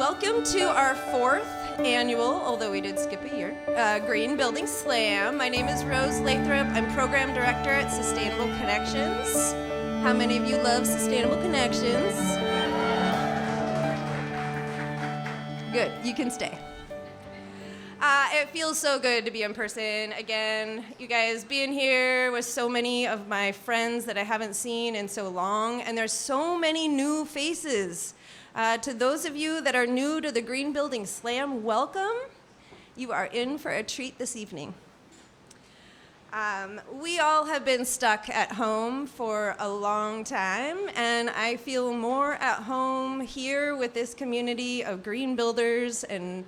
Welcome to our fourth annual, although we did skip a year, Green Building Slam. My name is Rose Lathrop. I'm Program Director at Sustainable Connections. How many of you love Sustainable Connections? Good, you can stay. It feels so good to be in person again. You guys being here with so many of my friends that I haven't seen in so long, and there's so many new faces. To those of you that are new to the Green Building Slam, welcome. You are in for a treat this evening. We all have been stuck at home for a long time, and I feel more at home here with this community of green builders and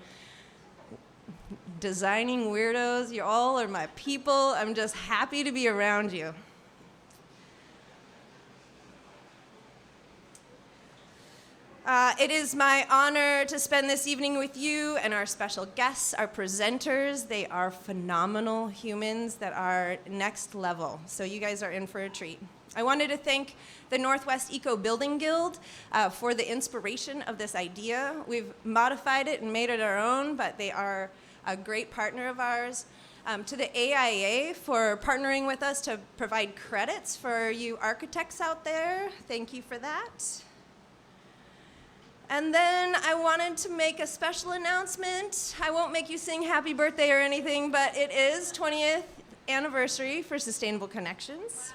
designing weirdos. You all are my people. I'm just happy to be around you. It is my honor to spend this evening with you and our special guests, our presenters. They are phenomenal humans that are next level, so you guys are in for a treat. I wanted to thank the Northwest Eco Building Guild for the inspiration of this idea. We've modified it and made it our own, but they are a great partner of ours. To the AIA for partnering with us to provide credits for you architects out there. Thank you for that. And then I wanted to make a special announcement. I won't make you sing happy birthday or anything, but it is 20th anniversary for Sustainable Connections.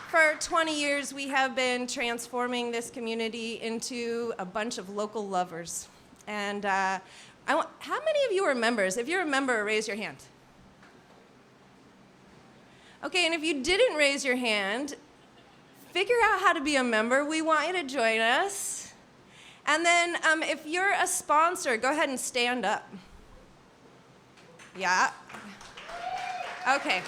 For 20 years, we have been transforming this community into a bunch of local lovers. And how many of you are members? If you're a member, raise your hand. Okay, and if you didn't raise your hand, figure out how to be a member. We want you to join us. And then if you're a sponsor, go ahead and stand up. Yeah. Okay.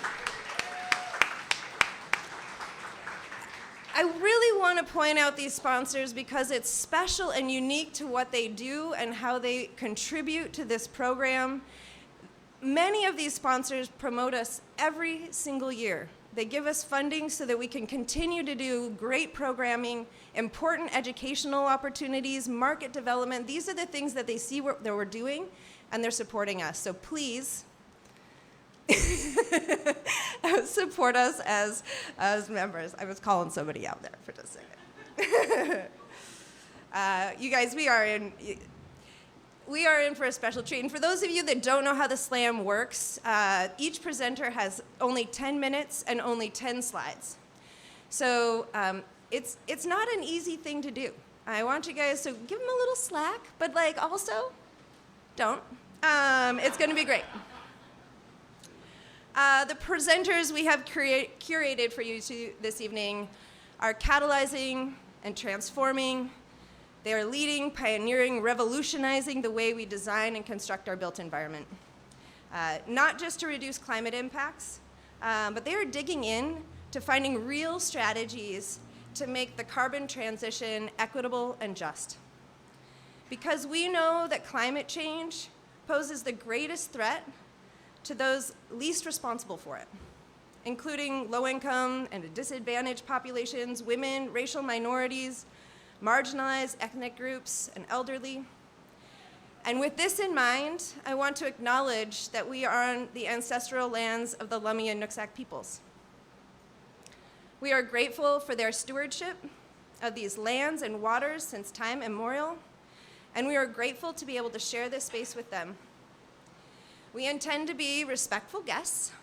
I really want to point out these sponsors because it's special and unique to what they do and how they contribute to this program. Many of these sponsors promote us every single year. They give us funding so that we can continue to do great programming, important educational opportunities, market development. These are the things that they see that we're doing, and they're supporting us. So please support us as members. I was calling somebody out there for just a second. You guys, we are in for a special treat. And for those of you that don't know how the slam works, each presenter has only 10 minutes and only 10 slides. So it's not an easy thing to do. I want you guys to give them a little slack, but also don't. It's going to be great. The presenters we have curated for you this evening are catalyzing and transforming. They are leading, pioneering, revolutionizing the way we design and construct our built environment. Not just to reduce climate impacts, but they are digging in to finding real strategies to make the carbon transition equitable and just. Because we know that climate change poses the greatest threat to those least responsible for it, including low-income and disadvantaged populations, women, racial minorities, marginalized ethnic groups, and elderly. And with this in mind, I want to acknowledge that we are on the ancestral lands of the Lummi and Nooksack peoples. We are grateful for their stewardship of these lands and waters since time immemorial, and we are grateful to be able to share this space with them. We intend to be respectful guests,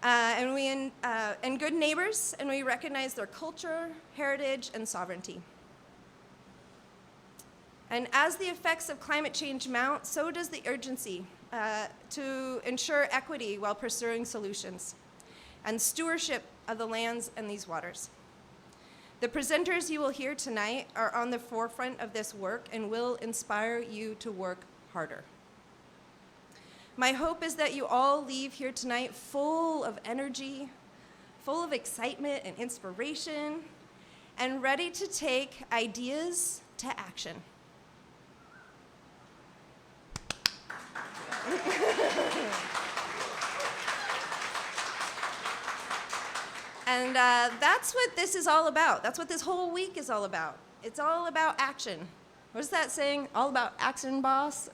and good neighbors, and we recognize their culture, heritage, and sovereignty. And as the effects of climate change mount, so does the urgency to ensure equity while pursuing solutions and stewardship of the lands and these waters. The presenters you will hear tonight are on the forefront of this work and will inspire you to work harder. My hope is that you all leave here tonight full of energy, full of excitement and inspiration, and ready to take ideas to action. And that's what this is all about. That's what this whole week is all about. It's all about action. What is that saying? All about action, boss?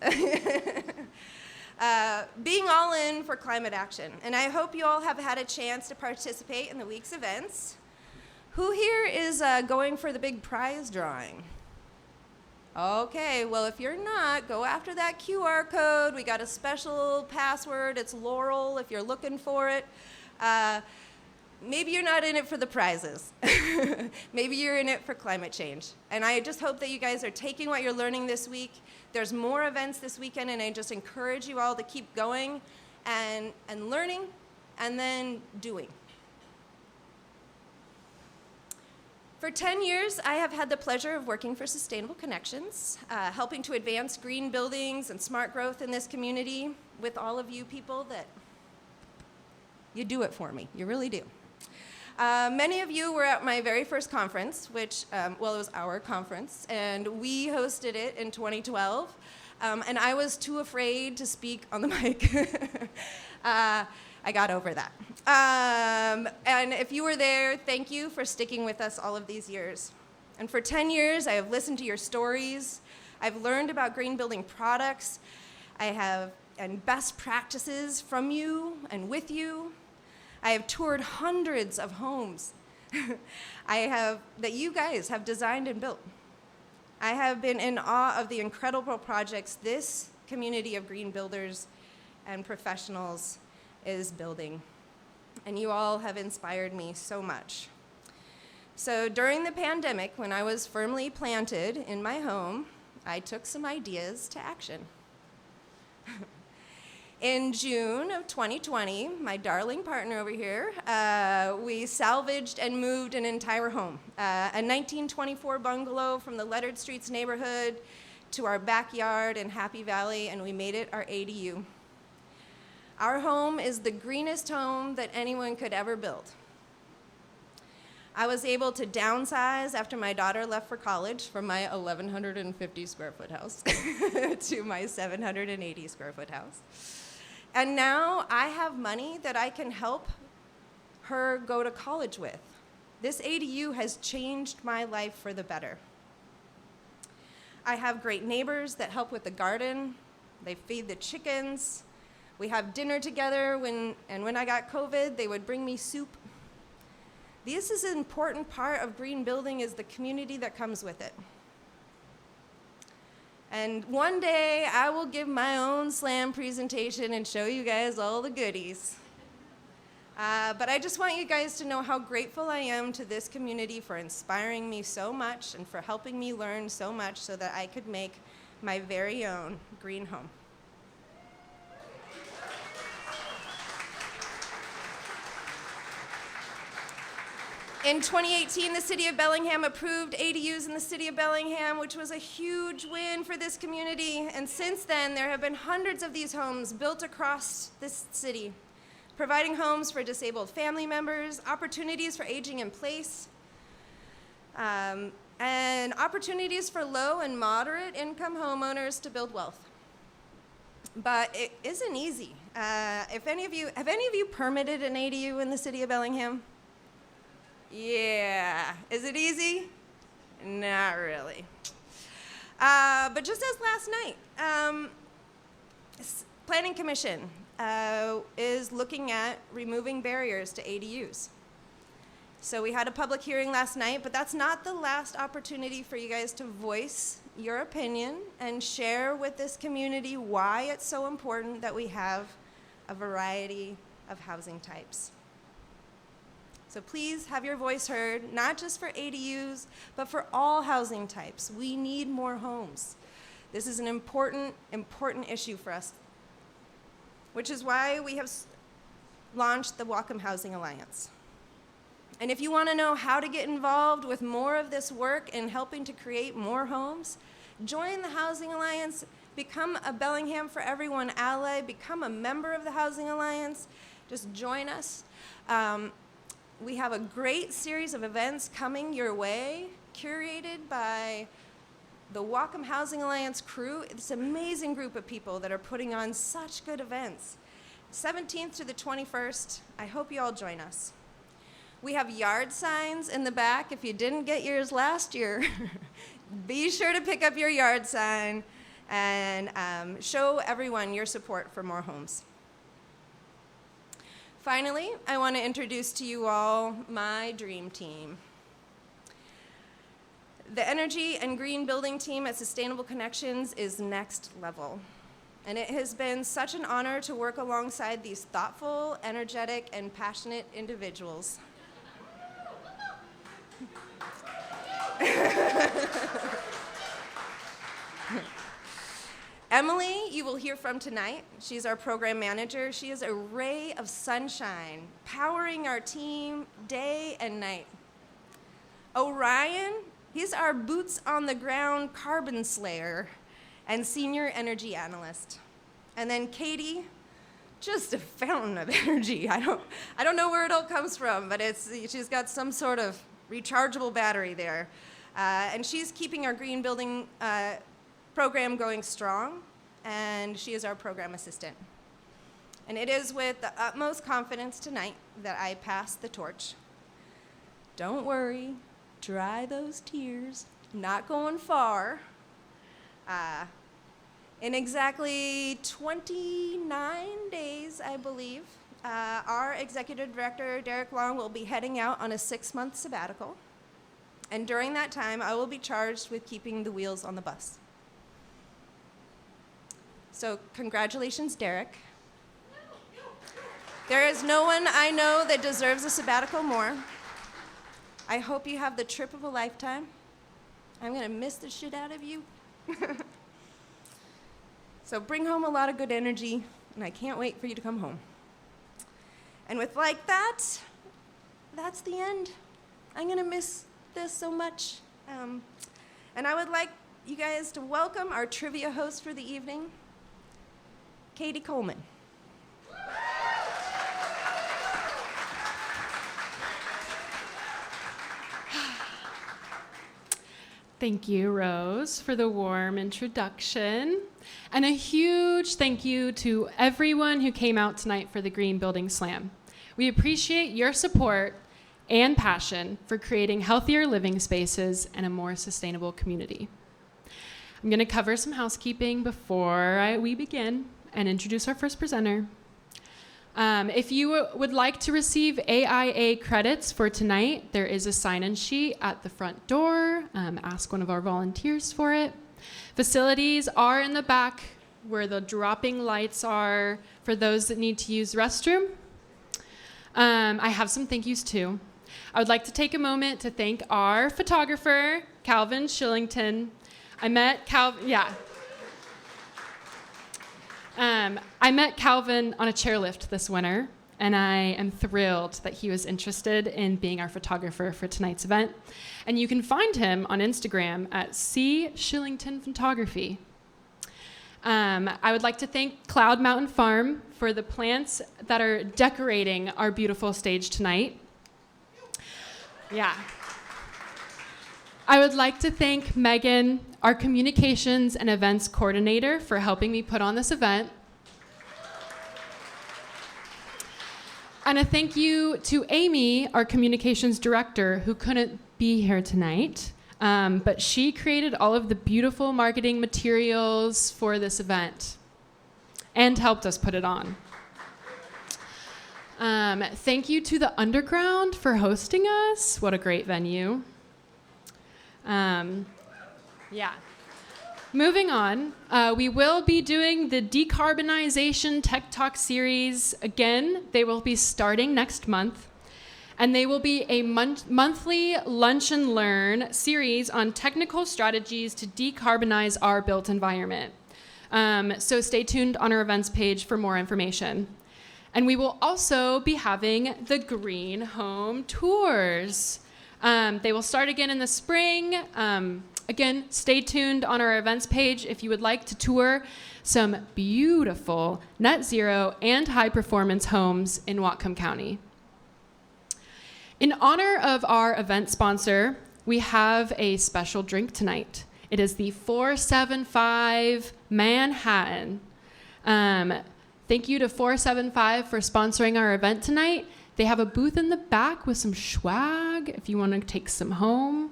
Being all in for climate action. And I hope you all have had a chance to participate in the week's events. Who here is going for the big prize drawing? Okay, well, if you're not, go after that QR code. We got a special password. It's Laurel if you're looking for it. Maybe you're not in it for the prizes. Maybe you're in it for climate change. And I just hope that you guys are taking what you're learning this week. There's more events this weekend, and I just encourage you all to keep going and learning and then doing. For 10 years, I have had the pleasure of working for Sustainable Connections, helping to advance green buildings and smart growth in this community with all of you people that you do it for me. You really do. Many of you were at my very first conference, which, well, it was our conference, and we hosted it in 2012, and I was too afraid to speak on the mic. I got over that. And if you were there, thank you for sticking with us all of these years. And for 10 years, I have listened to your stories. I've learned about green building products. And best practices from you and with you. I have toured hundreds of homes that you guys have designed and built. I have been in awe of the incredible projects this community of green builders and professionals is building. And you all have inspired me so much. So during the pandemic, when I was firmly planted in my home, I took some ideas to action. In June of 2020, my darling partner over here, we salvaged and moved an entire home, a 1924 bungalow from the Leonard Streets neighborhood to our backyard in Happy Valley, and we made it our ADU. Our home is the greenest home that anyone could ever build. I was able to downsize after my daughter left for college from my 1,150 square foot house to my 780 square foot house. And now I have money that I can help her go to college with. This ADU has changed my life for the better. I have great neighbors that help with the garden. They feed the chickens. We have dinner together, when I got COVID, they would bring me soup. This is an important part of green building, is the community that comes with it. And one day, I will give my own slam presentation and show you guys all the goodies. But I just want you guys to know how grateful I am to this community for inspiring me so much and for helping me learn so much so that I could make my very own green home. In 2018, the City of Bellingham approved ADUs in the City of Bellingham, which was a huge win for this community. And since then, there have been hundreds of these homes built across this city, providing homes for disabled family members, opportunities for aging in place, and opportunities for low and moderate income homeowners to build wealth. But it isn't easy. Have any of you permitted an ADU in the City of Bellingham? Yeah. Is it easy? Not really. But just as last night, Planning Commission is looking at removing barriers to ADUs. So we had a public hearing last night, but that's not the last opportunity for you guys to voice your opinion and share with this community why it's so important that we have a variety of housing types. So please have your voice heard, not just for ADUs, but for all housing types. We need more homes. This is an important issue for us, which is why we have launched the Wacom Housing Alliance. And if you want to know how to get involved with more of this work in helping to create more homes, join the Housing Alliance, become a Bellingham for Everyone ally, become a member of the Housing Alliance, just join us. We have a great series of events coming your way, curated by the Wacom Housing Alliance crew. It's an amazing group of people that are putting on such good events. 17th to the 21st, I hope you all join us. We have yard signs in the back. If you didn't get yours last year, be sure to pick up your yard sign and show everyone your support for more homes. Finally, I want to introduce to you all my dream team. The energy and green building team at Sustainable Connections is next level. And it has been such an honor to work alongside these thoughtful, energetic, and passionate individuals. Emily, you will hear from tonight. She's our program manager. She is a ray of sunshine, powering our team day and night. Orion, he's our boots on the ground carbon slayer and senior energy analyst. And then Katie, just a fountain of energy. I don't know where it all comes from, but she's got some sort of rechargeable battery there. And she's keeping our green building program going strong, and she is our program assistant. And it is with the utmost confidence tonight that I pass the torch. Don't worry, dry those tears, not going far. In exactly 29 days, I believe, our executive director, Derek Long, will be heading out on a 6-month sabbatical. And during that time, I will be charged with keeping the wheels on the bus. So congratulations, Derek. There is no one I know that deserves a sabbatical more. I hope you have the trip of a lifetime. I'm gonna miss the shit out of you. So bring home a lot of good energy, and I can't wait for you to come home. And with like that, that's the end. I'm gonna miss this so much. And I would like you guys to welcome our trivia host for the evening, Katie Coleman. Thank you, Rose, for the warm introduction. And a huge thank you to everyone who came out tonight for the Green Building Slam. We appreciate your support and passion for creating healthier living spaces and a more sustainable community. I'm going to cover some housekeeping before we begin and introduce our first presenter. If you would like to receive AIA credits for tonight, there is a sign-in sheet at the front door. Ask one of our volunteers for it. Facilities are in the back where the dropping lights are for those that need to use the restroom. I have some thank yous too. I would like to take a moment to thank our photographer, Calvin Shillington. I met Calvin on a chairlift this winter, and I am thrilled that he was interested in being our photographer for tonight's event. And you can find him on Instagram at C Shillington Photography. I would like to thank Cloud Mountain Farm for the plants that are decorating our beautiful stage tonight. Yeah. I would like to thank Megan, our communications and events coordinator, for helping me put on this event. And a thank you to Amy, our communications director, who couldn't be here tonight, but she created all of the beautiful marketing materials for this event and helped us put it on. Thank you to the Underground for hosting us. What a great venue. Moving on, we will be doing the Decarbonization Tech Talk series again. They will be starting next month, and they will be a monthly lunch and learn series on technical strategies to decarbonize our built environment. So stay tuned on our events page for more information. And we will also be having the Green Home Tours. They will start again in the spring. Again, stay tuned on our events page if you would like to tour some beautiful net zero and high performance homes in Wacom County. In honor of our event sponsor, we have a special drink tonight. It is the 475 Manhattan. Thank you to 475 for sponsoring our event tonight. They have a booth in the back with some swag if you want to take some home.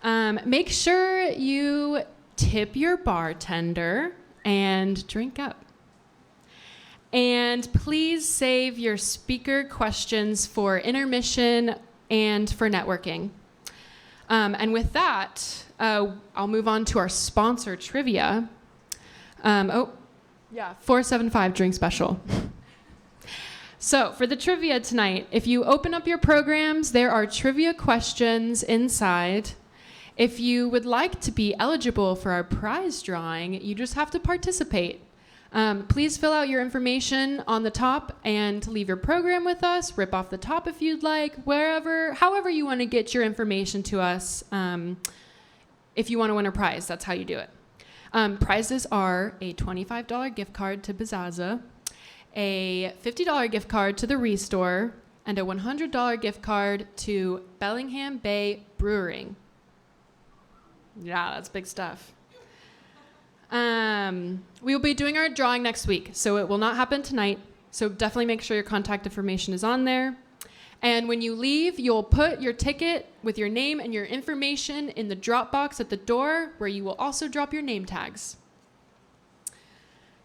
Make sure you tip your bartender and drink up. And please save your speaker questions for intermission and for networking. And with that, I'll move on to our sponsor trivia. 475 drink special. So for the trivia tonight, if you open up your programs, there are trivia questions inside. If you would like to be eligible for our prize drawing, you just have to participate. Please fill out your information on the top and leave your program with us. Rip off the top if you'd like, however you want to get your information to us. If you want to win a prize, that's how you do it. Prizes are a $25 gift card to Bazaza, a $50 gift card to the Restore, and a $100 gift card to Bellingham Bay Brewing. Yeah, that's big stuff. We will be doing our drawing next week, so it will not happen tonight. So definitely make sure your contact information is on there. And when you leave, you'll put your ticket with your name and your information in the drop box at the door, where you will also drop your name tags.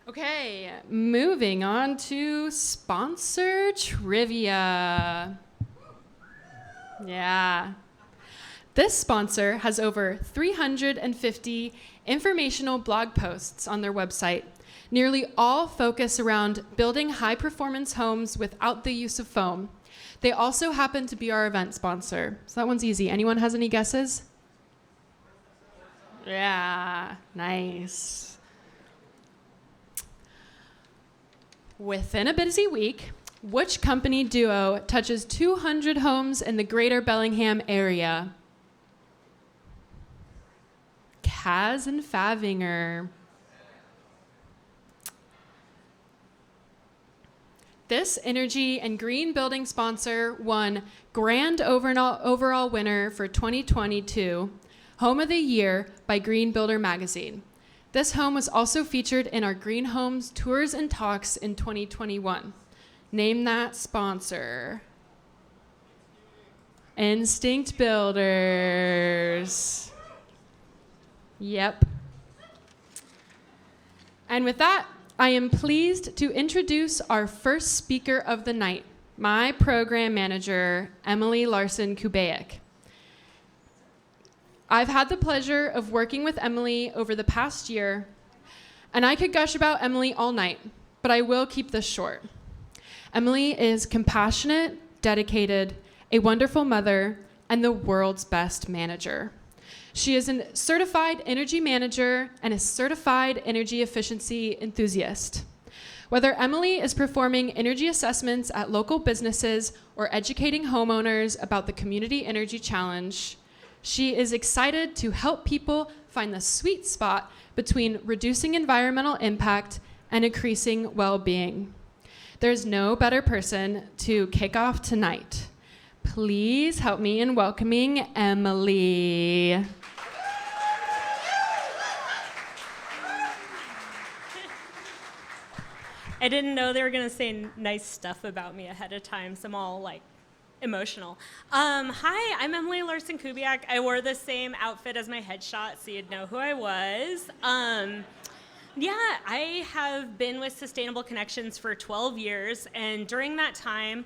Okay, moving on to sponsor trivia. Yeah. This sponsor has over 350 informational blog posts on their website. Nearly all focus around building high-performance homes without the use of foam. They also happen to be our event sponsor. So that one's easy. Anyone has any guesses? Yeah, nice. Within a busy week, which company duo touches 200 homes in the greater Bellingham area? Kaz and Favinger. This energy and green building sponsor won grand overall winner for 2022, Home of the Year by Green Builder Magazine. This home was also featured in our Green Homes Tours and Talks in 2021. Name that sponsor. Instinct Builders. Yep. And with that, I am pleased to introduce our first speaker of the night, my program manager, Emily Larson Kubiak. I've had the pleasure of working with Emily over the past year, and I could gush about Emily all night, but I will keep this short. Emily is compassionate, dedicated, a wonderful mother, and the world's best manager. She is a certified energy manager and a certified energy efficiency enthusiast. Whether Emily is performing energy assessments at local businesses or educating homeowners about the Community Energy Challenge, she is excited to help people find the sweet spot between reducing environmental impact and increasing well-being. There's no better person to kick off tonight. Please help me in welcoming Emily. I didn't know they were going to say nice stuff about me ahead of time, so I'm all like emotional. Hi, I'm Emily Larson Kubiak. I wore the same outfit as my headshot, so you'd know who I was. I have been with Sustainable Connections for 12 years, and during that time,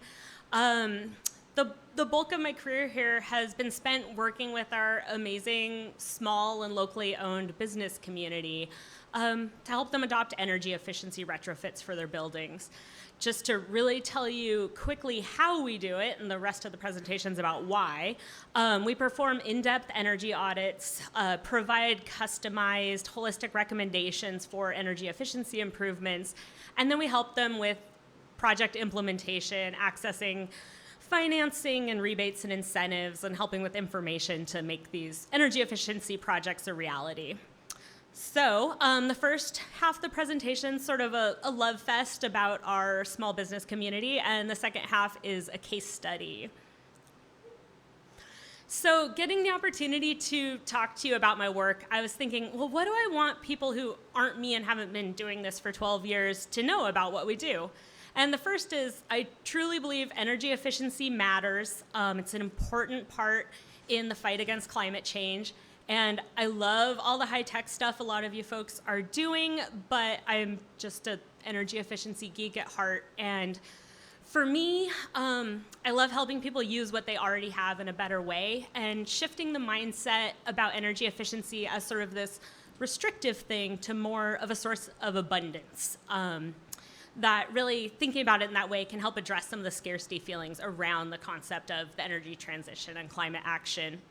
the bulk of my career here has been spent working with our amazing small and locally owned business community to help them adopt energy efficiency retrofits for their buildings. Just to really tell you quickly how we do it, and the rest of the presentation's about why, we perform in-depth energy audits, provide customized, holistic recommendations for energy efficiency improvements, and then we help them with project implementation, accessing financing and rebates and incentives, and helping with information to make these energy efficiency projects a reality. So the first half of the presentation is sort of a love fest about our small business community, and the second half is a case study. So getting the opportunity to talk to you about my work, I was thinking, well, what do I want people who aren't me and haven't been doing this for 12 years to know about what we do? And the first is, I truly believe energy efficiency matters. It's an important part in the fight against climate change. And I love all the high-tech stuff a lot of you folks are doing, but I'm just an energy efficiency geek at heart. And for me, I love helping people use what they already have in a better way and shifting the mindset about energy efficiency as sort of this restrictive thing to more of a source of abundance. That really thinking about it in that way can help address some of the scarcity feelings around the concept of the energy transition and climate action.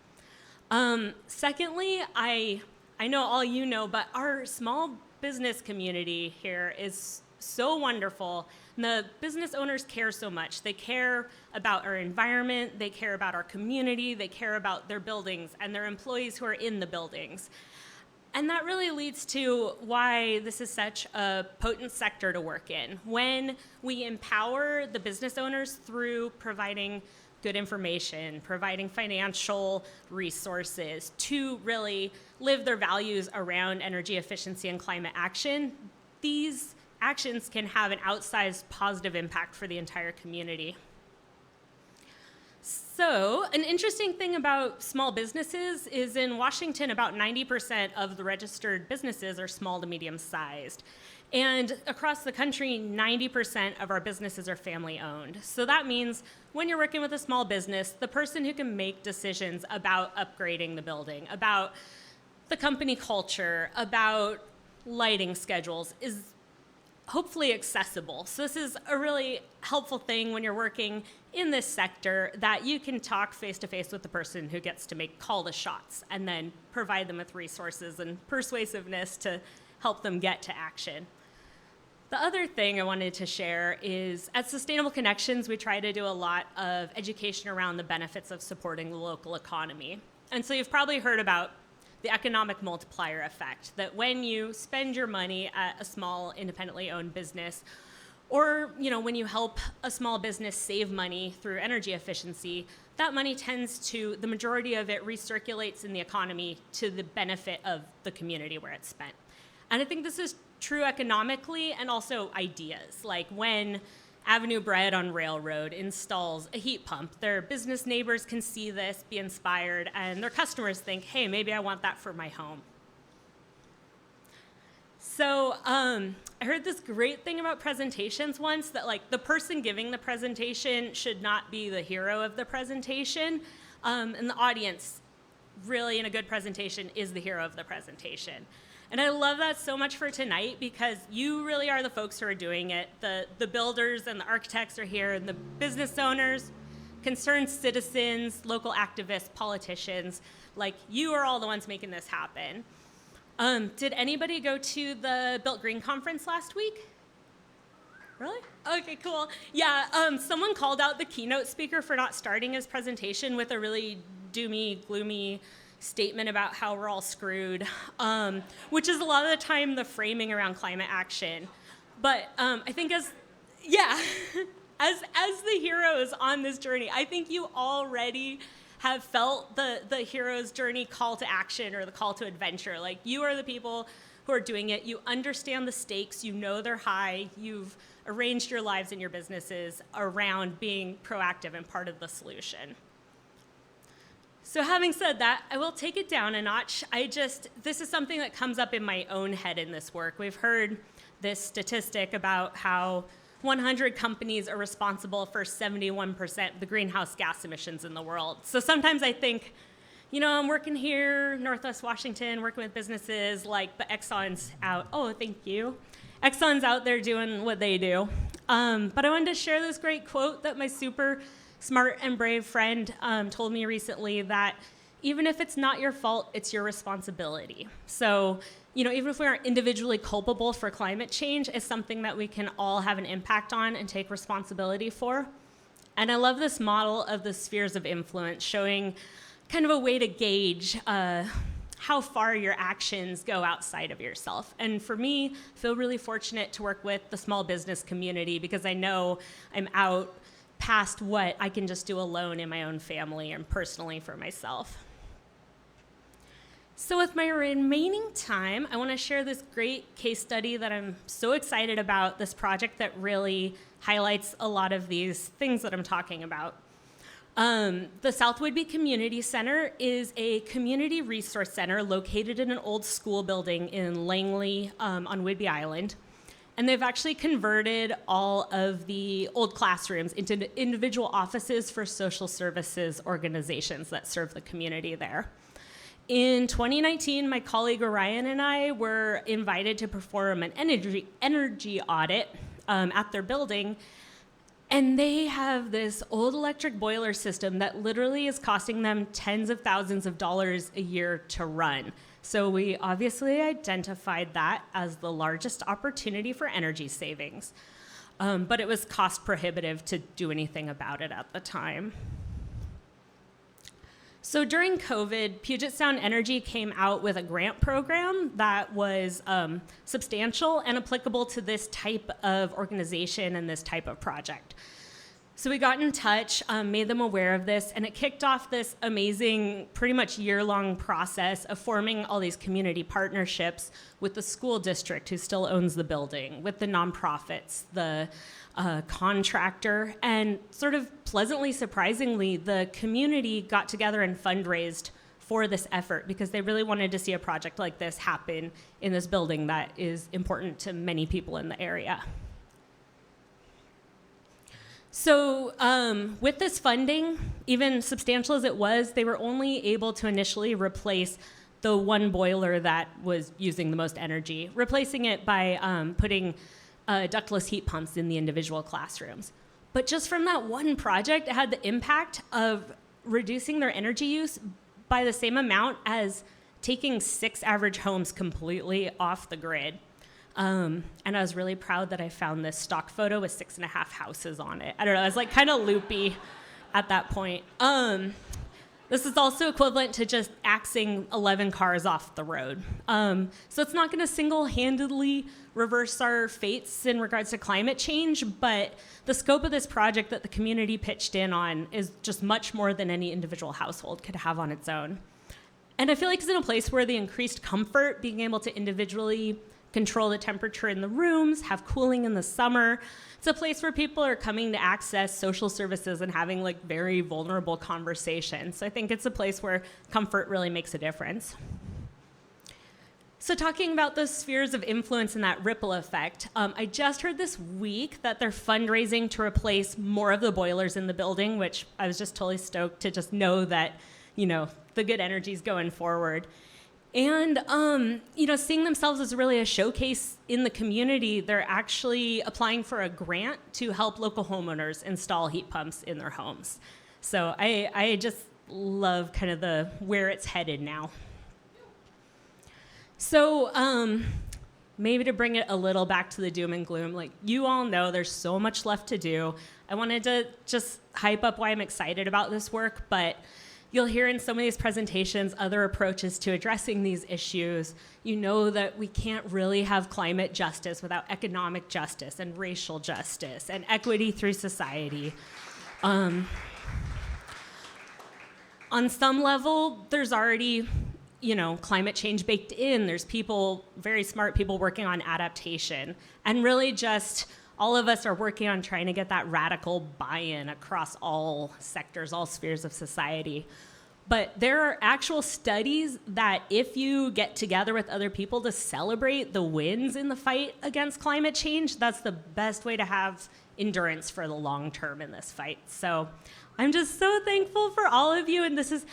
Secondly, I know all you know, but our small business community here is so wonderful. And the business owners care so much. They care about our environment, they care about our community, they care about their buildings and their employees who are in the buildings. And that really leads to why this is such a potent sector to work in. When we empower the business owners through providing good information, providing financial resources to really live their values around energy efficiency and climate action, these actions can have an outsized positive impact for the entire community. So, an interesting thing about small businesses is in Washington, about 90% of the registered businesses are small to medium sized. And across the country, 90% of our businesses are family owned. So that means when you're working with a small business, the person who can make decisions about upgrading the building, about the company culture, about lighting schedules is hopefully accessible. So this is a really helpful thing when you're working in this sector, that you can talk face-to-face with the person who gets to call the shots and then provide them with resources and persuasiveness to help them get to action. The other thing I wanted to share is at Sustainable Connections, we try to do a lot of education around the benefits of supporting the local economy. And so you've probably heard about the economic multiplier effect, that when you spend your money at a small independently owned business, or when you help a small business save money through energy efficiency, that money the majority of it recirculates in the economy to the benefit of the community where it's spent. And I think this is true economically and also ideas, like when Avenue Bread on Railroad installs a heat pump. Their business neighbors can see this, be inspired, and their customers think, hey, maybe I want that for my home. So I heard this great thing about presentations once, that the person giving the presentation should not be the hero of the presentation, and the audience really in a good presentation is the hero of the presentation. And I love that so much for tonight, because you really are the folks who are doing it. The builders and the architects are here, and the business owners, concerned citizens, local activists, politicians, you are all the ones making this happen. Did anybody go to the Built Green conference last week? Really? Okay, cool. Yeah, someone called out the keynote speaker for not starting his presentation with a really doomy, gloomy statement about how we're all screwed, which is a lot of the time the framing around climate action. But I think as the heroes on this journey, I think you already have felt the hero's journey call to action or the call to adventure. You are the people who are doing it. You understand the stakes. You know they're high. You've arranged your lives and your businesses around being proactive and part of the solution. So having said that, I will take it down a notch. This is something that comes up in my own head in this work. We've heard this statistic about how 100 companies are responsible for 71% of the greenhouse gas emissions in the world. So sometimes I think, I'm working here, Northwest Washington, working with businesses, but Exxon's out. Oh, thank you. Exxon's out there doing what they do. But I wanted to share this great quote that my super smart and brave friend told me recently, that even if it's not your fault, it's your responsibility. So, even if we aren't individually culpable for climate change, it's something that we can all have an impact on and take responsibility for. And I love this model of the spheres of influence, showing kind of a way to gauge how far your actions go outside of yourself. And for me, I feel really fortunate to work with the small business community, because I know I'm out past what I can just do alone in my own family and personally for myself. So with my remaining time, I want to share this great case study that I'm so excited about, this project that really highlights a lot of these things that I'm talking about. The South Whidbey Community Center is a community resource center located in an old school building in Langley on Whidbey Island. And they've actually converted all of the old classrooms into individual offices for social services organizations that serve the community there. In 2019, my colleague Orion and I were invited to perform an energy audit at their building. And they have this old electric boiler system that literally is costing them tens of thousands of dollars a year to run. So we obviously identified that as the largest opportunity for energy savings. But it was cost prohibitive to do anything about it at the time. So during COVID, Puget Sound Energy came out with a grant program that was substantial and applicable to this type of organization and this type of project. So we got in touch, made them aware of this, and it kicked off this amazing, pretty much year-long process of forming all these community partnerships with the school district, who still owns the building, with the nonprofits, the contractor, and sort of pleasantly surprisingly, the community got together and fundraised for this effort because they really wanted to see a project like this happen in this building that is important to many people in the area. So with this funding, even substantial as it was, they were only able to initially replace the one boiler that was using the most energy, replacing it by putting ductless heat pumps in the individual classrooms. But just from that one project, it had the impact of reducing their energy use by the same amount as taking 6 average homes completely off the grid. And I was really proud that I found this stock photo with 6.5 houses on it. I don't know, I was like kind of loopy at that point. This is also equivalent to just axing 11 cars off the road. So it's not going to single-handedly reverse our fates in regards to climate change, but the scope of this project that the community pitched in on is just much more than any individual household could have on its own. And I feel like it's in a place where the increased comfort, being able to individually control the temperature in the rooms, have cooling in the summer. It's a place where people are coming to access social services and having like very vulnerable conversations. So I think it's a place where comfort really makes a difference. So talking about those spheres of influence and that ripple effect, I just heard this week that they're fundraising to replace more of the boilers in the building, which I was just totally stoked to just know that, you know, the good energy's going forward. And, seeing themselves as really a showcase in the community, they're actually applying for a grant to help local homeowners install heat pumps in their homes. So I just love kind of where it's headed now. So maybe to bring it a little back to the doom and gloom, like you all know there's so much left to do. I wanted to just hype up why I'm excited about this work, but you'll hear in some of these presentations other approaches to addressing these issues. You know that we can't really have climate justice without economic justice and racial justice and equity through society. On some level, there's already, climate change baked in. There's people, very smart people working on adaptation. And really just all of us are working on trying to get that radical buy-in across all sectors, all spheres of society. But there are actual studies that if you get together with other people to celebrate the wins in the fight against climate change, that's the best way to have endurance for the long term in this fight. So I'm just so thankful for all of you. And this is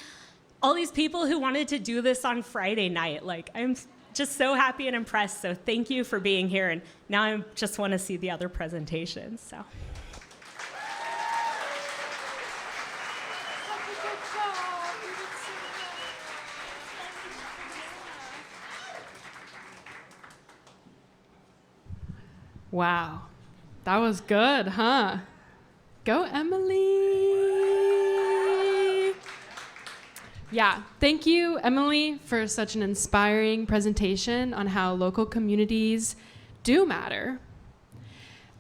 all these people who wanted to do this on Friday night. Like, I'm just so happy and impressed. So thank you for being here. And now I just want to see the other presentations. So. Wow, that was good, huh? Go, Emily. Yeah, thank you, Emily, for such an inspiring presentation on how local communities do matter.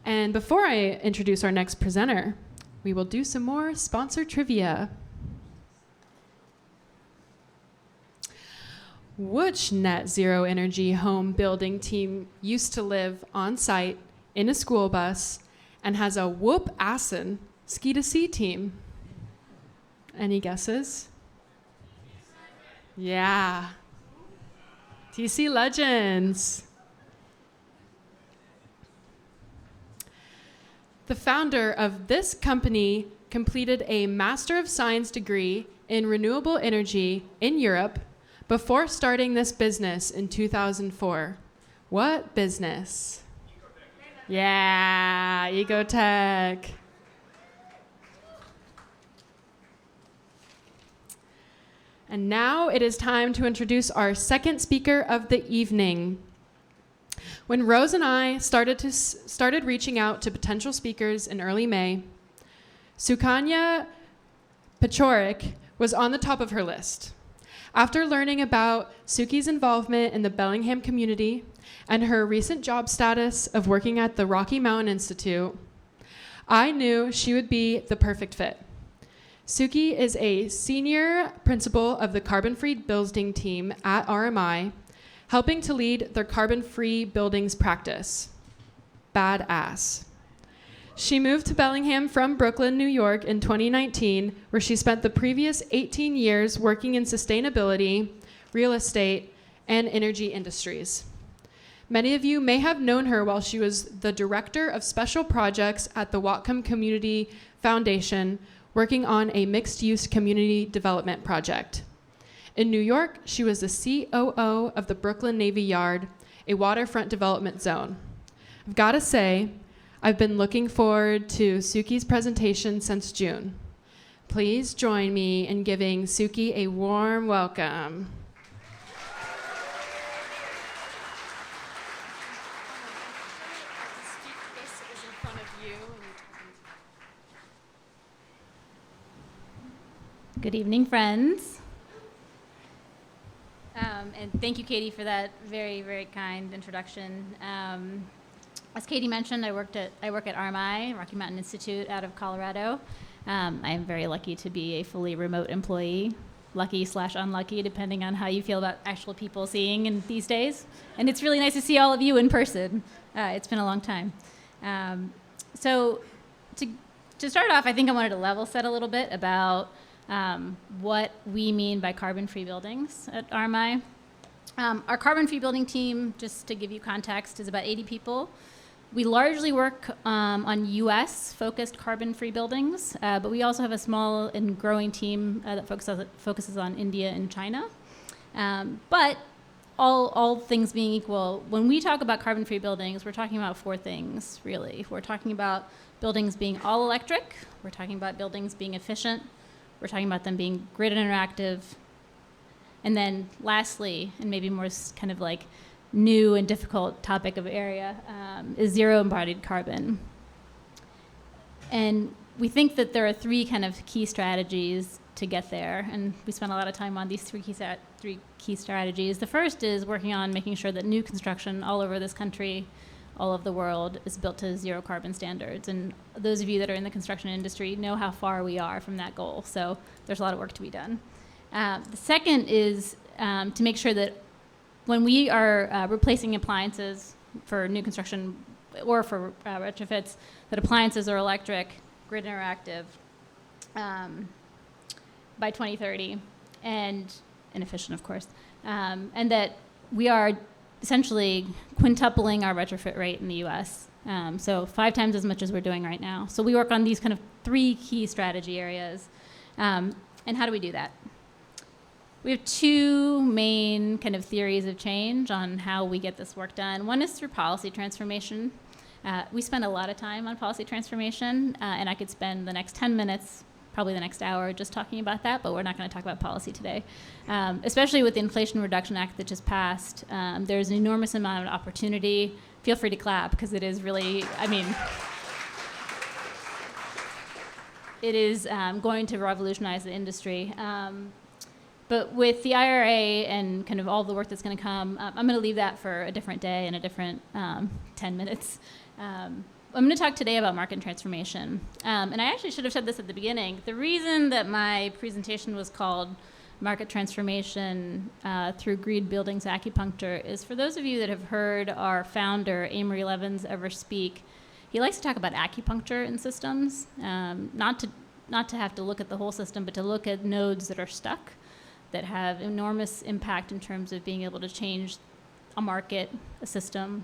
And before I introduce our next presenter, we will do some more sponsor trivia. Which net zero energy home building team used to live on site in a school bus and has a whoop-assin' ski-to-sea team? Any guesses? Yeah. TC Legends. The founder of this company completed a Master of Science degree in renewable energy in Europe before starting this business in 2004. What business? Yeah, Ecotech. And now it is time to introduce our second speaker of the evening. When Rose and I started reaching out to potential speakers in early May, Sukanya Pachorek was on the top of her list. After learning about Suki's involvement in the Bellingham community and her recent job status of working at the Rocky Mountain Institute, I knew she would be the perfect fit. Suki is a senior principal of the carbon-free building team at RMI, helping to lead their carbon-free buildings practice. Badass. She moved to Bellingham from Brooklyn, New York in 2019, where she spent the previous 18 years working in sustainability, real estate, and energy industries. Many of you may have known her while she was the director of special projects at the Wacom Community Foundation, working on a mixed-use community development project. In New York, she was the COO of the Brooklyn Navy Yard, a waterfront development zone. I've got to say, I've been looking forward to Suki's presentation since June. Please join me in giving Suki a warm welcome. Good evening, friends. And thank you, Katie, for that very, very kind introduction. As Katie mentioned, I work at RMI, Rocky Mountain Institute, out of Colorado. I am very lucky to be a fully remote employee, lucky/unlucky, depending on how you feel about actual people seeing in these days. And it's really nice to see all of you in person. It's been a long time. So to start off, I think I wanted to level set a little bit about what we mean by carbon-free buildings at RMI. Our carbon-free building team, just to give you context, is about 80 people. We largely work on US-focused carbon-free buildings, but we also have a small and growing team that focuses on India and China. But all things being equal, when we talk about carbon-free buildings, we're talking about four things, really. We're talking about buildings being all electric. We're talking about buildings being efficient. We're talking about them being grid interactive. And then lastly, and maybe more kind of like new and difficult topic of area, is zero embodied carbon. And we think that there are three kind of key strategies to get there, and we spent a lot of time on these three key strategies. The first is working on making sure that new construction all over this country, all over the world, is built to zero carbon standards. And those of you that are in the construction industry know how far we are from that goal, so there's a lot of work to be done. The second is to make sure that when we are replacing appliances for new construction or for retrofits, that appliances are electric, grid interactive by 2030, and efficient, of course, and that we are essentially quintupling our retrofit rate in the US, so 5 times as much as we're doing right now. So we work on these kind of 3 key strategy areas. And how do we do that? We have 2 main kind of theories of change on how we get this work done. One is through policy transformation. We spend a lot of time on policy transformation, and I could spend the next 10 minutes, probably the next hour, just talking about that, but we're not going to talk about policy today. Especially with the Inflation Reduction Act that just passed, there's an enormous amount of opportunity. Feel free to clap, because it is really, I mean, it is going to revolutionize the industry. But with the IRA and kind of all the work that's going to come, I'm going to leave that for a different day and a different 10 minutes. I'm going to talk today about market transformation. And I actually should have said this at the beginning. The reason that my presentation was called market transformation through green buildings acupuncture is, for those of you that have heard our founder, Amory Levins, ever speak, he likes to talk about acupuncture in systems, not to have to look at the whole system, but to look at nodes that are stuck, that have enormous impact in terms of being able to change a market, a system.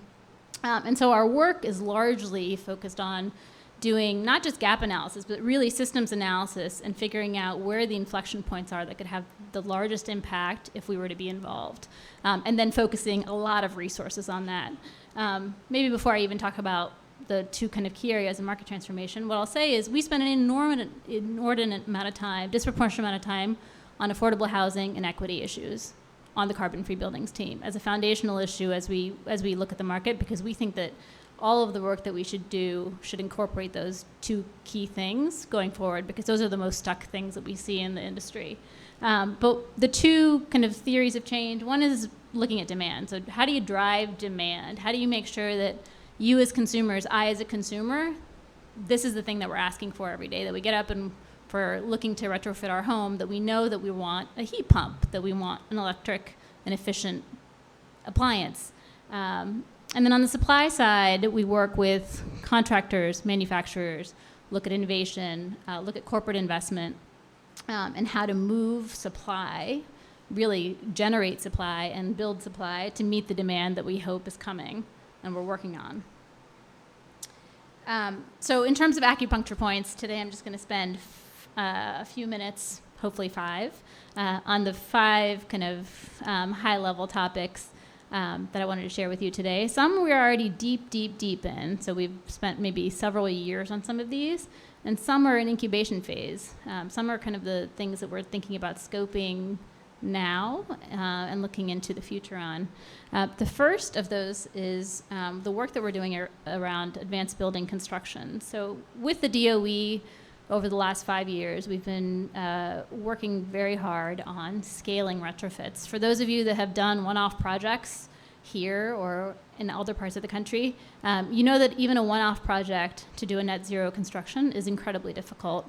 And so our work is largely focused on doing not just gap analysis, but really systems analysis and figuring out where the inflection points are that could have the largest impact if we were to be involved. And then focusing a lot of resources on that. Maybe before I even talk about the two kind of key areas of market transformation, what I'll say is we spend an inordinate amount of time, disproportionate amount of time, on affordable housing and equity issues on the carbon-free buildings team as a foundational issue as we look at the market, because we think that all of the work that we should do should incorporate those two key things going forward, because those are the most stuck things that we see in the industry. But the two kind of theories of change, one is looking at demand. So how do you drive demand? How do you make sure that you as consumers, I as a consumer, this is the thing that we're asking for every day, that we get up and for looking to retrofit our home, that we know that we want a heat pump, that we want an electric and efficient appliance. And then on the supply side, we work with contractors, manufacturers, look at innovation, look at corporate investment, and how to move supply, really generate supply and build supply to meet the demand that we hope is coming and we're working on. So in terms of acupuncture points, today I'm just going to spend a few minutes, hopefully 5, on the 5 kind of high-level topics that I wanted to share with you today. Some we're already deep in, so we've spent maybe several years on some of these, and some are in incubation phase. Some are kind of the things that we're thinking about scoping now and looking into the future on. The first of those is the work that we're doing around advanced building construction. So with the DOE, over the last 5 years, we've been working very hard on scaling retrofits. For those of you that have done one-off projects here or in other parts of the country, you know that even a one-off project to do a net zero construction is incredibly difficult.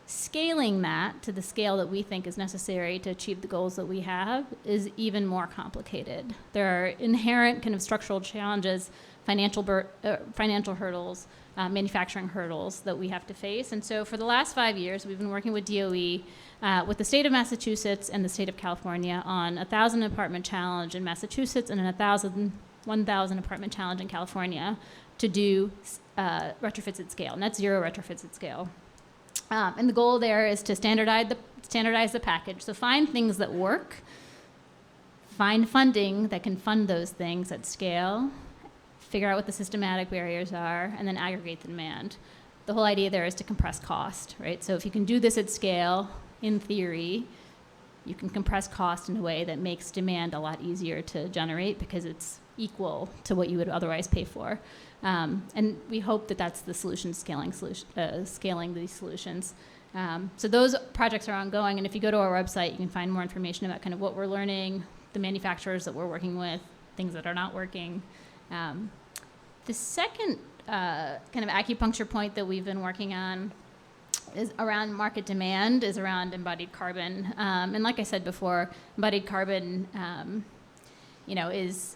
Scaling that to the scale that we think is necessary to achieve the goals that we have is even more complicated. There are inherent kind of structural challenges, financial hurdles, manufacturing hurdles that we have to face. And so for the last 5 years, we've been working with DOE, with the state of Massachusetts and the state of California on a 1,000 apartment challenge in Massachusetts and a 1,000 apartment challenge in California to do retrofits at scale, net zero retrofits at scale. And the goal there is to standardize the package. So find things that work, find funding that can fund those things at scale, figure out what the systematic barriers are, and then aggregate the demand. The whole idea there is to compress cost, right? So if you can do this at scale, in theory, you can compress cost in a way that makes demand a lot easier to generate because it's equal to what you would otherwise pay for. And we hope that that's the solution, scaling these solutions. So those projects are ongoing, and if you go to our website, you can find more information about kind of what we're learning, the manufacturers that we're working with, things that are not working. The second kind of acupuncture point that we've been working on is around market demand, is around embodied carbon. And like I said before, embodied carbon, is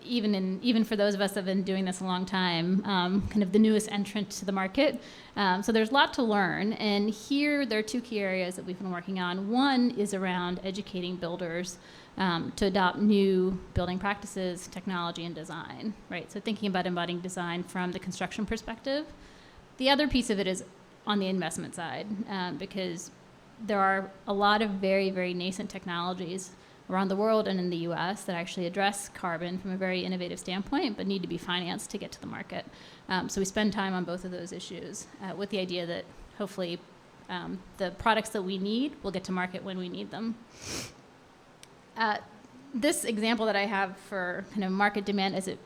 even for those of us that have been doing this a long time, kind of the newest entrant to the market. So there's a lot to learn. And here there are 2 key areas that we've been working on. One is around educating builders to adopt new building practices, technology, and design, right? So thinking about embodying design from the construction perspective. The other piece of it is on the investment side, because there are a lot of very, very nascent technologies around the world and in the US that actually address carbon from a very innovative standpoint, but need to be financed to get to the market. So we spend time on both of those issues with the idea that hopefully the products that we need will get to market when we need them. This example that I have for kind of market demand as it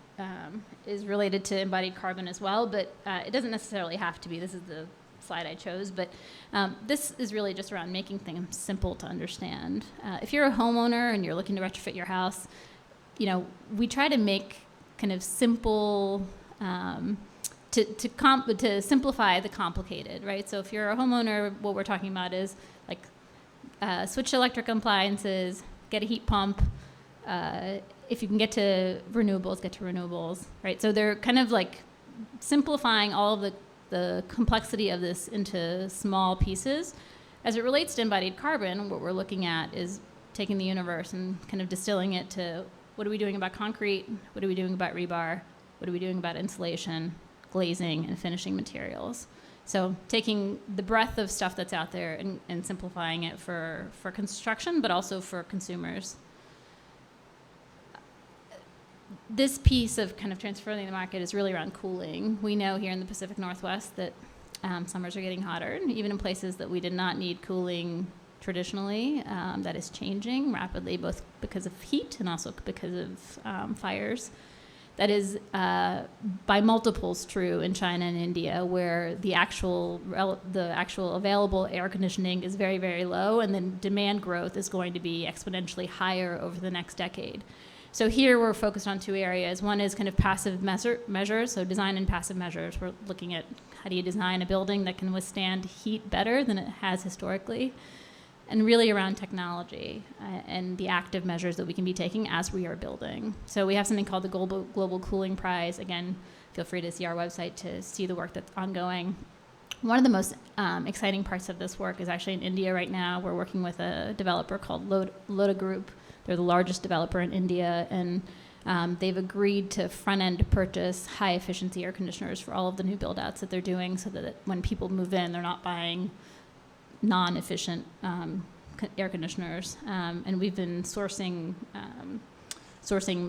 is related to embodied carbon as well, but it doesn't necessarily have to be. This is the slide I chose, but this is really just around making things simple to understand. If you're a homeowner and you're looking to retrofit your house, we try to make kind of simple, to simplify the complicated, right? So if you're a homeowner, what we're talking about is like switch to electric appliances, get a heat pump. If you can get to renewables, get to renewables, right? So they're kind of like simplifying all of the complexity of this into small pieces. As it relates to embodied carbon, what we're looking at is taking the universe and kind of distilling it to what are we doing about concrete, what are we doing about rebar, what are we doing about insulation, glazing, and finishing materials. So taking the breadth of stuff that's out there and simplifying it for construction, but also for consumers. This piece of kind of transferring the market is really around cooling. We know here in the Pacific Northwest that summers are getting hotter, even in places that we did not need cooling traditionally. That is changing rapidly, both because of heat and also because of fires. That is by multiples true in China and India, where the actual available air conditioning is very, very low, and then demand growth is going to be exponentially higher over the next decade. So here we're focused on two areas. One is kind of passive measures, so design and passive measures. We're looking at how do you design a building that can withstand heat better than it has historically, and really around technology and the active measures that we can be taking as we are building. So we have something called the Global Cooling Prize. Again, feel free to see our website to see the work that's ongoing. One of the most exciting parts of this work is actually in India right now. We're working with a developer called Lota Group. They're the largest developer in India, and they've agreed to front-end purchase high-efficiency air conditioners for all of the new build-outs that they're doing, so that when people move in, they're not buying non-efficient air conditioners. And we've been sourcing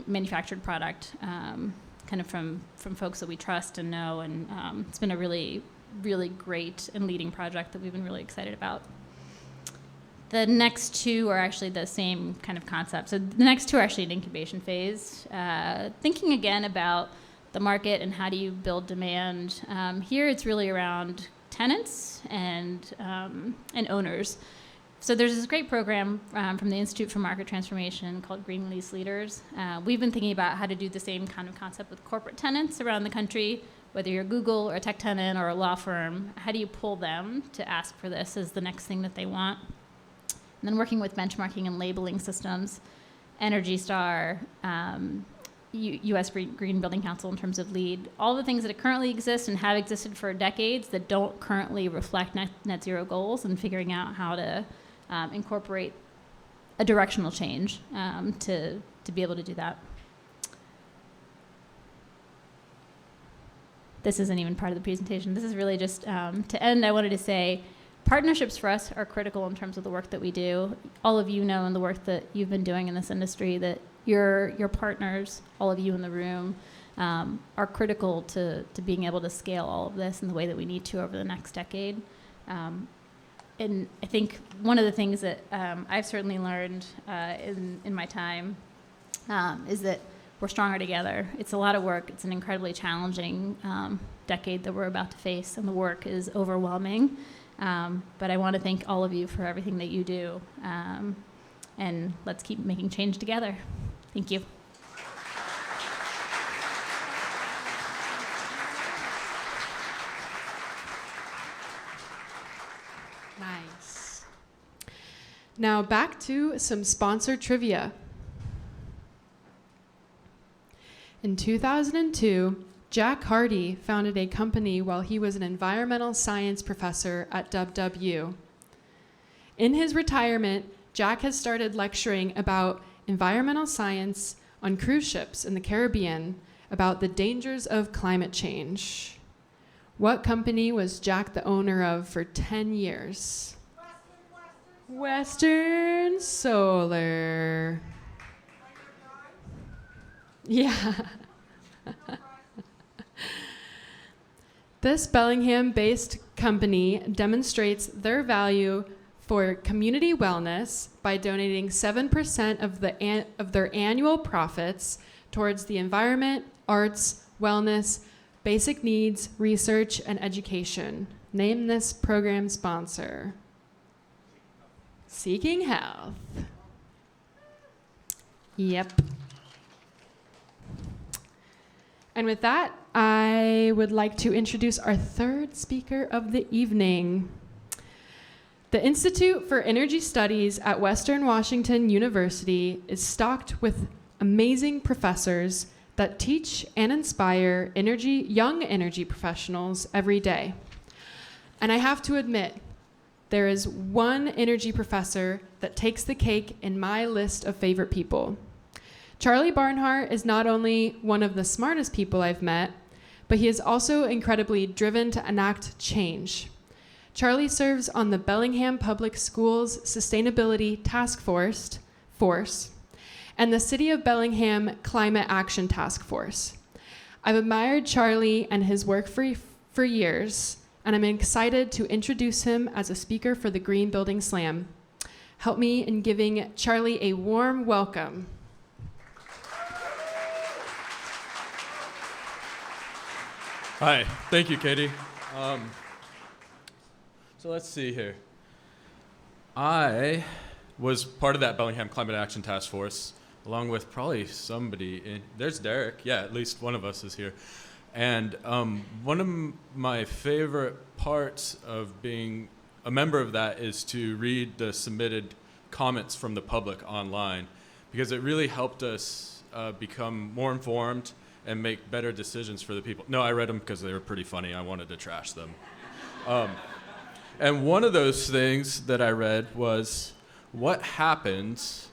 manufactured product kind of from folks that we trust and know, and it's been a really, really great and leading project that we've been really excited about. The next two are actually the same kind of concept. So the next two are actually an incubation phase, thinking again about the market and how do you build demand. Here it's really around tenants and owners. So there's this great program from the Institute for Market Transformation called Green Lease Leaders. We've been thinking about how to do the same kind of concept with corporate tenants around the country, whether you're Google or a tech tenant or a law firm. How do you pull them to ask for this as the next thing that they want? And then working with benchmarking and labeling systems, Energy Star, U.S. Green Building Council in terms of LEED, all the things that currently exist and have existed for decades that don't currently reflect net zero goals, and figuring out how to incorporate a directional change to be able to do that. This isn't even part of the presentation. This is really just to end. I wanted to say partnerships for us are critical in terms of the work that we do. All of you know in the work that you've been doing in this industry that your partners, all of you in the room, are critical to being able to scale all of this in the way that we need to over the next decade. And I think one of the things that I've certainly learned in my time is that we're stronger together. It's a lot of work. It's an incredibly challenging decade that we're about to face, and the work is overwhelming. But I want to thank all of you for everything that you do. And let's keep making change together. Thank you. Nice. Now back to some sponsored trivia. In 2002, Jack Hardy founded a company while he was an environmental science professor at WW. In his retirement, Jack has started lecturing about environmental science on cruise ships in the Caribbean about the dangers of climate change. What company was Jack the owner of for 10 years? Western Solar. Yeah. This Bellingham-based company demonstrates their value for community wellness by donating 7% of their annual profits towards the environment, arts, wellness, basic needs, research, and education. Name this program sponsor. Seeking Health. Yep. And with that, I would like to introduce our third speaker of the evening. The Institute for Energy Studies at Western Washington University is stocked with amazing professors that teach and inspire young energy professionals every day. And I have to admit, there is one energy professor that takes the cake in my list of favorite people. Charlie Barnhart is not only one of the smartest people I've met, but he is also incredibly driven to enact change. Charlie serves on the Bellingham Public Schools Sustainability Task Force, and the City of Bellingham Climate Action Task Force. I've admired Charlie and his work for years, and I'm excited to introduce him as a speaker for the Green Building Slam. Help me in giving Charlie a warm welcome. Hi, thank you, Katie. So let's see here. I was part of that Bellingham Climate Action Task Force, along with probably somebody. There's Derek. Yeah, at least one of us is here. And one of my favorite parts of being a member of that is to read the submitted comments from the public online, because it really helped us become more informed and make better decisions for the people. No, I read them because they were pretty funny. I wanted to trash them. And one of those things that I read was, what happens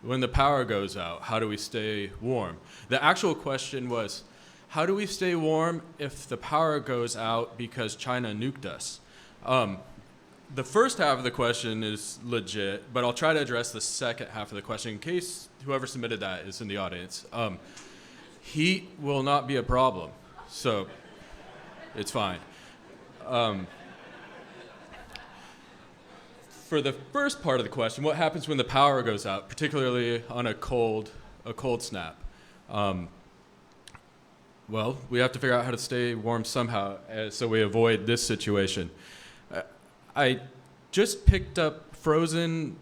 when the power goes out? How do we stay warm? The actual question was, how do we stay warm if the power goes out because China nuked us? The first half of the question is legit, but I'll try to address the second half of the question in case whoever submitted that is in the audience. Heat will not be a problem, so it's fine. For the first part of the question, what happens when the power goes out, particularly on a cold snap? Well, we have to figure out how to stay warm somehow so we avoid this situation. I just picked up Frozen.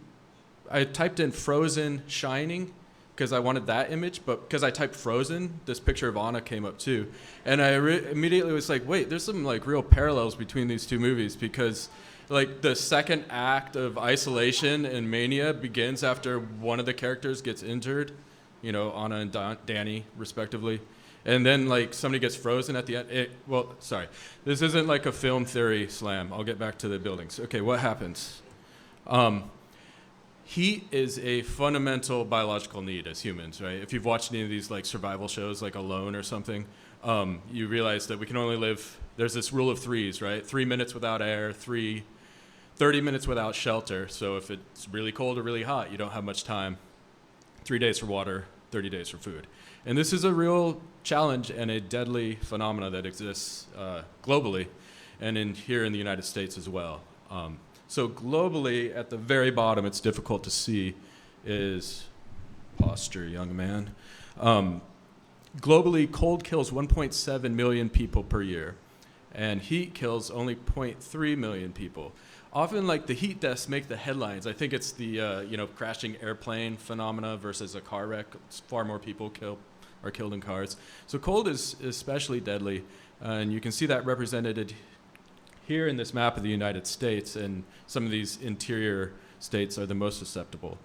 I typed in Frozen Shining because I wanted that image, but because I typed Frozen, this picture of Anna came up too. And I immediately was like, wait, there's some like real parallels between these two movies, because like the second act of Isolation and Mania begins after one of the characters gets injured, you know, Anna and Danny respectively. And then like somebody gets frozen at the end. This isn't like a film theory slam. I'll get back to the buildings. Okay, what happens? Heat is a fundamental biological need as humans, right? If you've watched any of these like survival shows like Alone or something, you realize that we can only live, there's this rule of threes, right? 3 minutes without air, 30 minutes without shelter. So if it's really cold or really hot, you don't have much time. 3 days for water, 30 days for food. And this is a real challenge and a deadly phenomena that exists globally and here in the United States as well. So globally, at the very bottom, it's difficult to see, is posture, young man. Globally, cold kills 1.7 million people per year, and heat kills only 0.3 million people. Often, like, the heat deaths make the headlines. I think it's the crashing airplane phenomena versus a car wreck. It's far more people are killed in cars. So cold is especially deadly, and you can see that represented here in this map of the United States, and some of these interior states are the most susceptible.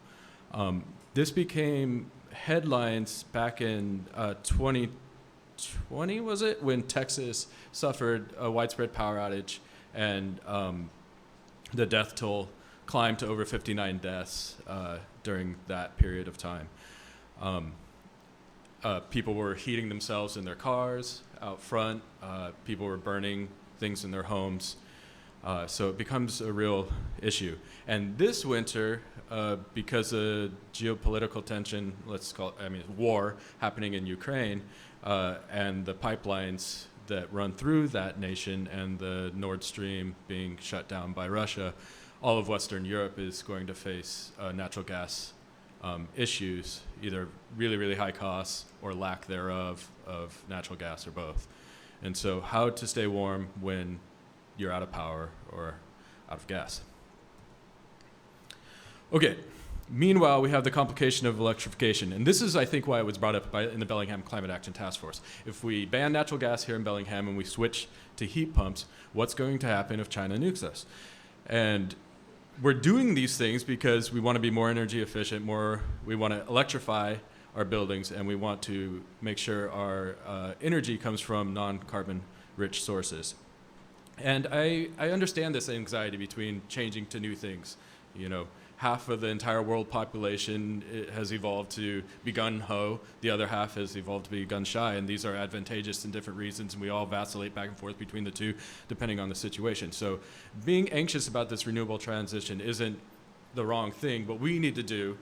This became headlines back in 2020, was it? When Texas suffered a widespread power outage, and the death toll climbed to over 59 deaths during that period of time. People were heating themselves in their cars out front. People were burning things in their homes. So it becomes a real issue. And this winter, because of geopolitical tension, war happening in Ukraine, and the pipelines that run through that nation and the Nord Stream being shut down by Russia, all of Western Europe is going to face natural gas issues, either really, really high costs or lack thereof of natural gas, or both. And so how to stay warm when you're out of power or out of gas. Okay, meanwhile, we have the complication of electrification. And this is, I think, why it was brought up in the Bellingham Climate Action Task Force. If we ban natural gas here in Bellingham and we switch to heat pumps, what's going to happen if China nukes us? And we're doing these things because we want to be more energy efficient, we want to electrify our buildings, and we want to make sure our energy comes from non-carbon rich sources. And I understand this anxiety between changing to new things. You know, half of the entire world population has evolved to be gun-ho, the other half has evolved to be gun-shy, and these are advantageous in different reasons, and we all vacillate back and forth between the two depending on the situation. So being anxious about this renewable transition isn't the wrong thing. What we need to do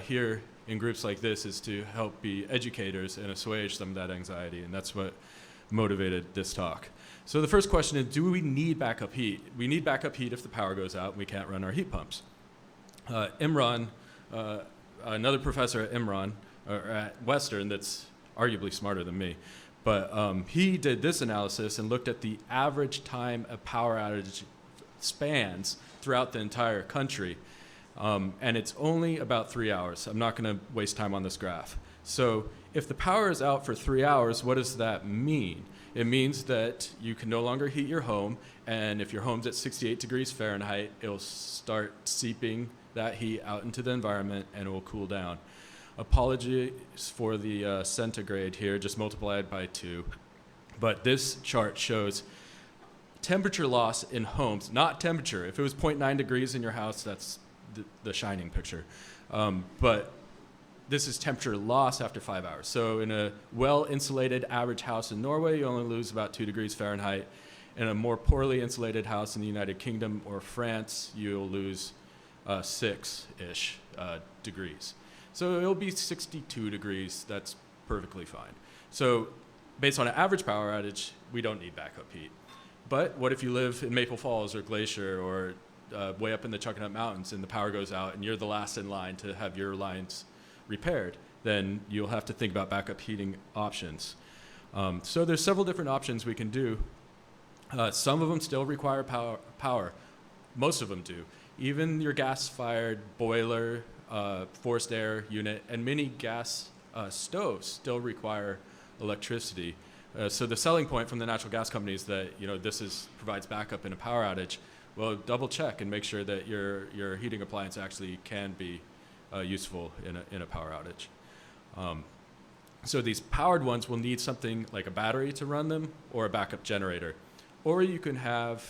here in groups like this is to help be educators and assuage some of that anxiety, and that's what motivated this talk. So the first question is, do we need backup heat? We need backup heat if the power goes out and we can't run our heat pumps. Imran, another professor at Imran, or at Western that's arguably smarter than me, but he did this analysis and looked at the average time a power outage spans throughout the entire country. And it's only about 3 hours. I'm not going to waste time on this graph. So if the power is out for 3 hours, what does that mean? It means that you can no longer heat your home, and if your home's at 68 degrees Fahrenheit, it'll start seeping that heat out into the environment and it will cool down. Apologies for the centigrade here, just multiplied by 2. But this chart shows temperature loss in homes, not temperature. If it was 0.9 degrees in your house, that's the shining picture. But this is temperature loss after 5 hours. So in a well-insulated average house in Norway, you only lose about 2 degrees Fahrenheit. In a more poorly insulated house in the United Kingdom or France, you'll lose 6-ish degrees. So it'll be 62 degrees. That's perfectly fine. So based on an average power outage, we don't need backup heat. But what if you live in Maple Falls or Glacier or way up in the Chuckanut Mountains and the power goes out and you're the last in line to have your lines repaired? Then you'll have to think about backup heating options. So there's several different options we can do. Some of them still require power. Most of them do. Even your gas-fired boiler, forced air unit, and many gas stoves still require electricity. So the selling point from the natural gas companies that this provides backup in a power outage. Well, double check and make sure that your heating appliance actually can be useful in a power outage. So these powered ones will need something like a battery to run them or a backup generator. Or you can have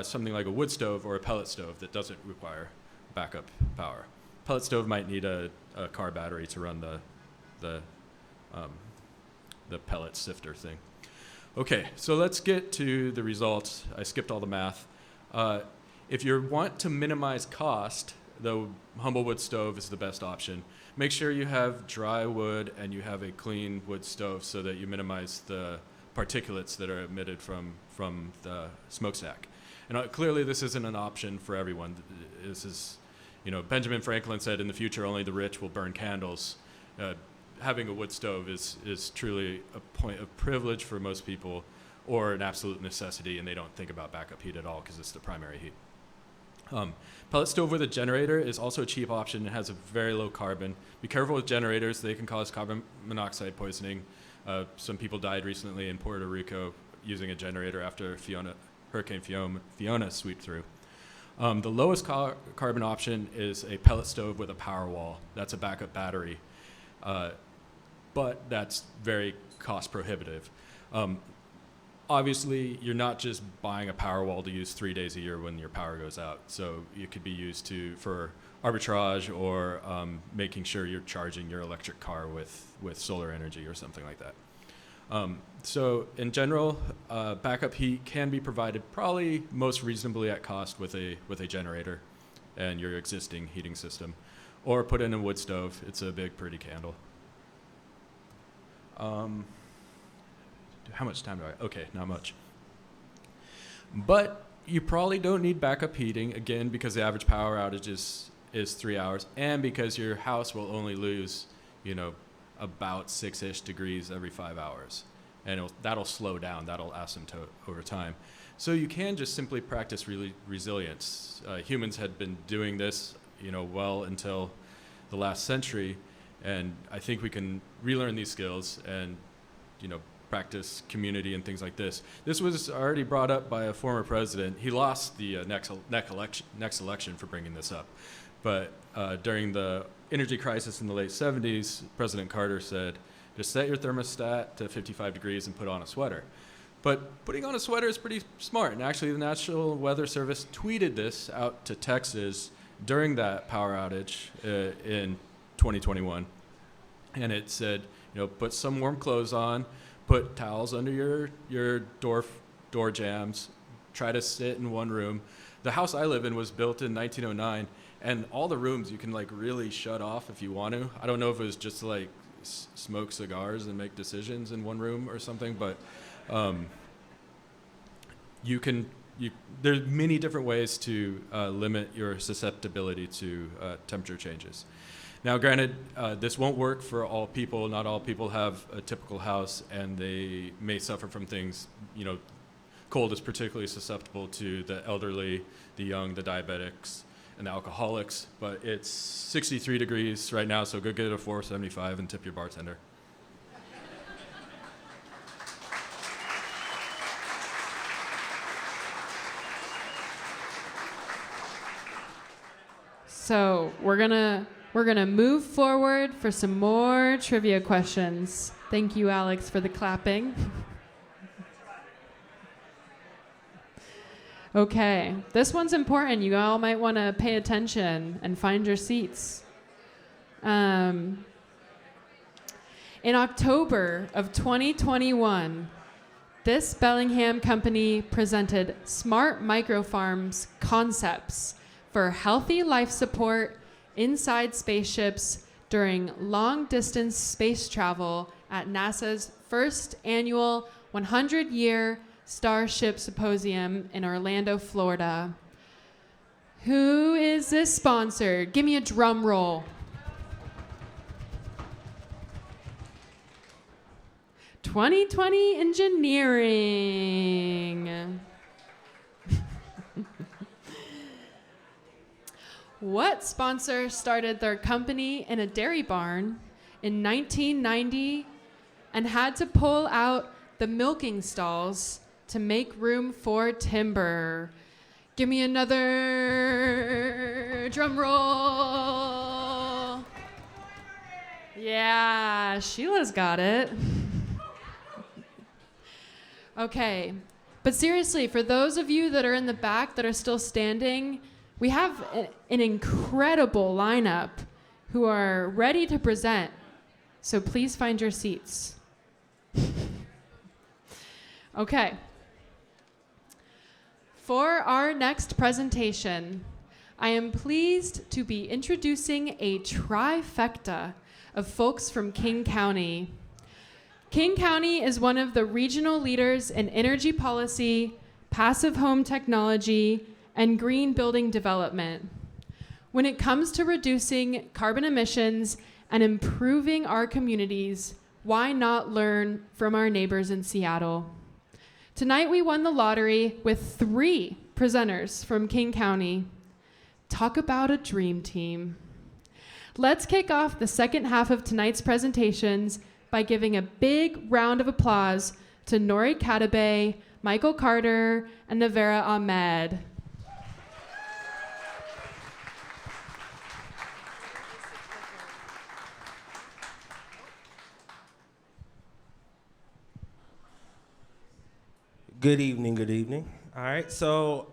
something like a wood stove or a pellet stove that doesn't require backup power. Pellet stove might need a car battery to run the pellet sifter thing. Okay, so let's get to the results. I skipped all the math. If you want to minimize cost, the humble wood stove is the best option. Make sure you have dry wood and you have a clean wood stove so that you minimize the particulates that are emitted from the smokestack. And clearly this isn't an option for everyone. This is, Benjamin Franklin said in the future only the rich will burn candles. Having a wood stove is truly a point of privilege for most people or an absolute necessity, and they don't think about backup heat at all because it's the primary heat. Pellet stove with a generator is also a cheap option and has a very low carbon. Be careful with generators. They can cause carbon monoxide poisoning. Some people died recently in Puerto Rico using a generator after Hurricane Fiona swept through. The lowest carbon option is a pellet stove with a power wall. That's a backup battery. But that's very cost prohibitive. Obviously, you're not just buying a power wall to use 3 days a year when your power goes out. So it could be used for arbitrage or making sure you're charging your electric car with solar energy or something like that. So in general, backup heat can be provided probably most reasonably at cost with a generator and your existing heating system, or put in a wood stove. It's a big, pretty candle. How much time do I? Okay, not much. But you probably don't need backup heating, again, because the average power outage is 3 hours, and because your house will only lose, about 6-ish degrees every 5 hours. And that'll slow down, that'll asymptote over time. So you can just simply practice resilience. Humans had been doing this, well until the last century, and I think we can relearn these skills and, practice community and things like this. This was already brought up by a former president. He lost the next election for bringing this up. But during the energy crisis in the late 70s, President Carter said, just set your thermostat to 55 degrees and put on a sweater. But putting on a sweater is pretty smart. And actually, the National Weather Service tweeted this out to Texas during that power outage in 2021. And it said, put some warm clothes on, put towels under your door jambs, try to sit in one room. The house I live in was built in 1909, and all the rooms you can really shut off if you want to. I don't know if it was just to smoke cigars and make decisions in one room or something, but there's many different ways to limit your susceptibility to temperature changes. Now, granted, this won't work for all people. Not all people have a typical house, and they may suffer from things. Cold is particularly susceptible to the elderly, the young, the diabetics, and the alcoholics. But it's 63 degrees right now, so go get a 475 and tip your bartender. So we're gonna move forward for some more trivia questions. Thank you, Alex, for the clapping. Okay, this one's important. You all might want to pay attention and find your seats. In October of 2021, this Bellingham company presented Smart Microfarms concepts for healthy life support inside spaceships during long-distance space travel at NASA's first annual 100-year Starship Symposium in Orlando, Florida. Who is this sponsor? Give me a drum roll. 2020 Engineering. What sponsor started their company in a dairy barn in 1990 and had to pull out the milking stalls to make room for timber? Give me another drum roll. Yeah, Sheila's got it. Okay, but seriously, for those of you that are in the back that are still standing, we have an incredible lineup who are ready to present. So please find your seats. Okay. For our next presentation, I am pleased to be introducing a trifecta of folks from King County. King County is one of the regional leaders in energy policy, passive home technology, and green building development. When it comes to reducing carbon emissions and improving our communities, why not learn from our neighbors in Seattle? Tonight we won the lottery with 3 presenters from King County. Talk about a dream team. Let's kick off the second half of tonight's presentations by giving a big round of applause to Nori Katabe, Michael Carter, and Navera Ahmed. Good evening, good evening. All right, so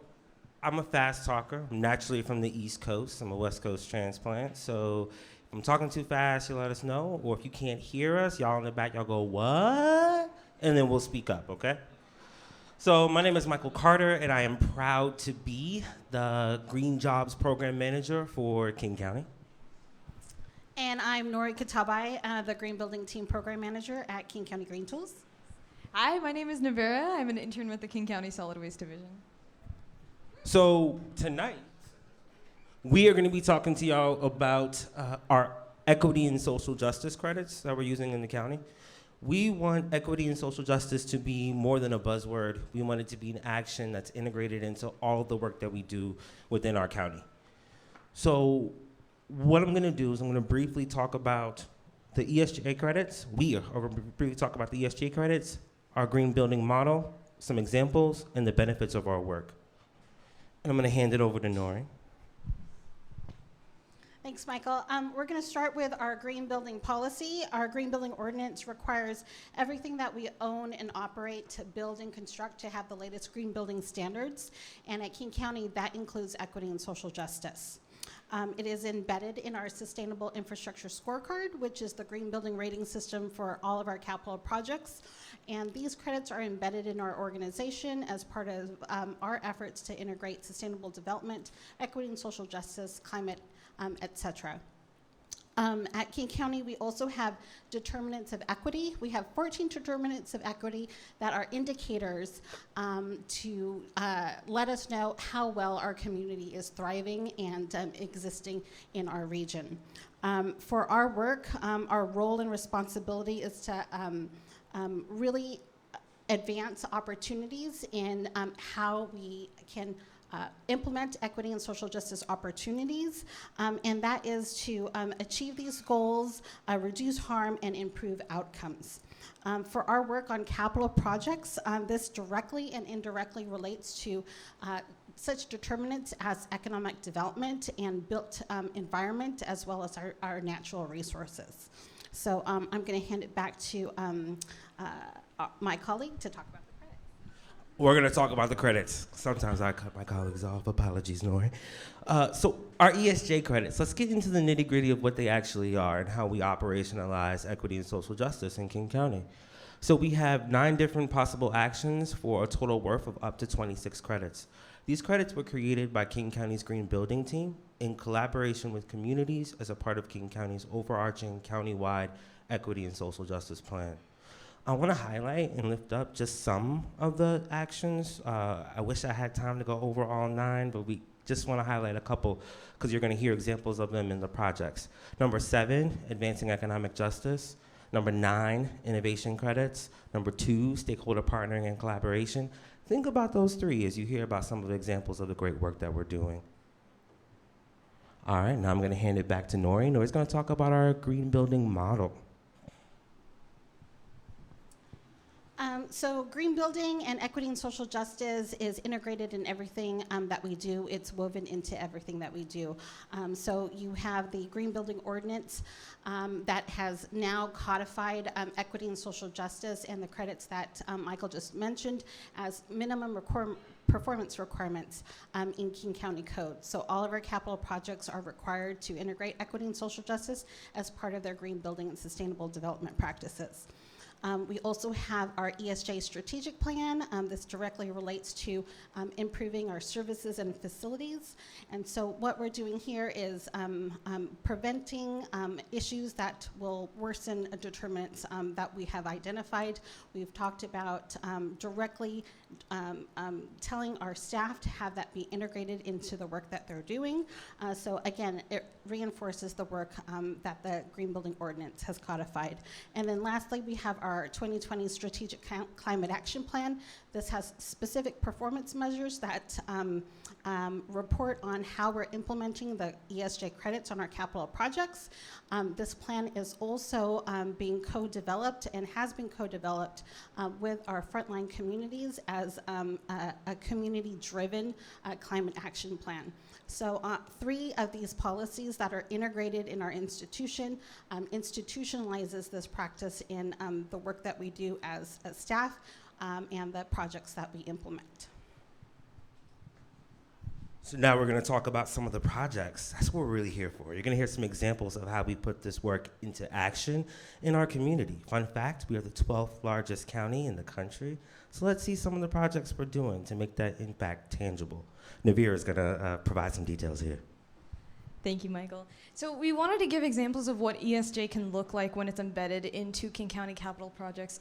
I'm a fast talker. I'm naturally from the East Coast. I'm a West Coast transplant. So if I'm talking too fast, you let us know. Or if you can't hear us, y'all in the back, y'all go, what? And then we'll speak up, okay? So my name is Michael Carter, and I am proud to be the Green Jobs Program Manager for King County. And I'm Nori Katabai, the Green Building Team Program Manager at King County Green Tools. Hi, my name is Navera. I'm an intern with the King County Solid Waste Division. So tonight, we are going to be talking to y'all about our equity and social justice credits that we're using in the county. We want equity and social justice to be more than a buzzword. We want it to be an action that's integrated into all of the work that we do within our county. So what I'm going to do is I'm going to briefly talk about the ESJ credits. We are going to briefly talk about the ESJ credits, our green building model, some examples, and the benefits of our work. And I'm going to hand it over to Nori. Thanks, Michael. We're going to start with our green building policy. Our green building ordinance requires everything that we own and operate to build and construct to have the latest green building standards. And at King County, that includes equity and social justice. It is embedded in our Sustainable Infrastructure Scorecard, which is the green building rating system for all of our capital projects. And these credits are embedded in our organization as part of our efforts to integrate sustainable development, equity and social justice, climate, etc. At King County, we also have determinants of equity. We have 14 determinants of equity that are indicators to let us know how well our community is thriving and existing in our region. For our work, our role and responsibility is to really advance opportunities in how we can implement equity and social justice opportunities, and that is to achieve these goals, reduce harm, and improve outcomes. For our work on capital projects, this directly and indirectly relates to such determinants as economic development and built environment, as well as our natural resources. So I'm going to hand it back to my colleague to talk about. We're going to talk about the credits. Sometimes I cut my colleagues off. Apologies, Nori. So our ESJ credits, let's get into the nitty-gritty of what they actually are and how we operationalize equity and social justice in King County. So we have 9 different possible actions for a total worth of up to 26 credits. These credits were created by King County's Green Building Team in collaboration with communities as a part of King County's overarching county-wide equity and social justice plan. I want to highlight and lift up just some of the actions. I wish I had time to go over all 9, but we just want to highlight a couple because you're going to hear examples of them in the projects. Number 7, advancing economic justice. Number 9, innovation credits. Number 2, stakeholder partnering and collaboration. Think about those 3 as you hear about some of the examples of the great work that we're doing. All right, now I'm going to hand it back to Nori. Nori's going to talk about our green building model. So green building and equity and social justice is integrated in everything that we do. It's woven into everything that we do. So you have the green building ordinance that has now codified equity and social justice and the credits that Michael just mentioned as minimum performance requirements in King County Code. So all of our capital projects are required to integrate equity and social justice as part of their green building and sustainable development practices. We also have our Esj Strategic Plan. This directly relates to improving our services and facilities. And so what we're doing here is preventing issues that will worsen determinants that we have identified. We've talked about directly telling our staff to have that be integrated into the work that they're doing. So again, it reinforces the work that the Green Building Ordinance has codified. And then lastly, we have our 2020 Strategic Climate Action Plan. This has specific performance measures that report on how we're implementing the ESJ credits on our capital projects. This plan is also being co-developed and has been co-developed with our frontline communities as a community-driven climate action plan. So 3 of these policies that are integrated in our institution institutionalizes this practice in the work that we do as staff and the projects that we implement. So now we're going to talk about some of the projects. That's what we're really here for. You're going to hear some examples of how we put this work into action in our community. Fun fact, we are the 12th largest county in the country. So let's see some of the projects we're doing to make that impact tangible. Navir is going to provide some details here. Thank you, Michael. So we wanted to give examples of what ESJ can look like when it's embedded into King County capital projects.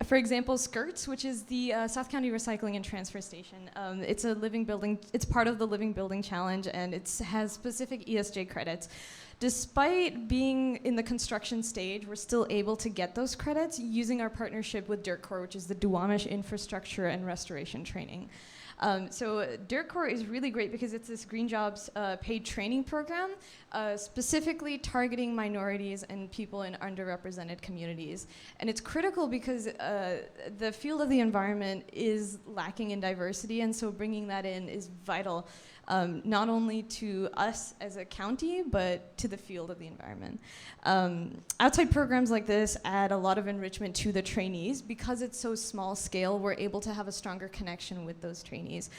For example, SCIRTS, which is the South County Recycling and Transfer Station. It's a living building. It's part of the Living Building Challenge, and it has specific ESJ credits. Despite being in the construction stage, we're still able to get those credits using our partnership with DIRT Corps, which is the Duwamish Infrastructure and Restoration Training. So Dirt Corps is really great because it's this Green Jobs paid training program specifically targeting minorities and people in underrepresented communities. And it's critical because the field of the environment is lacking in diversity, and so bringing that in is vital, not only to us as a county, but to the field of the environment. Outside programs like this add a lot of enrichment to the trainees. Because it's so small scale, we're able to have a stronger connection with those trainees.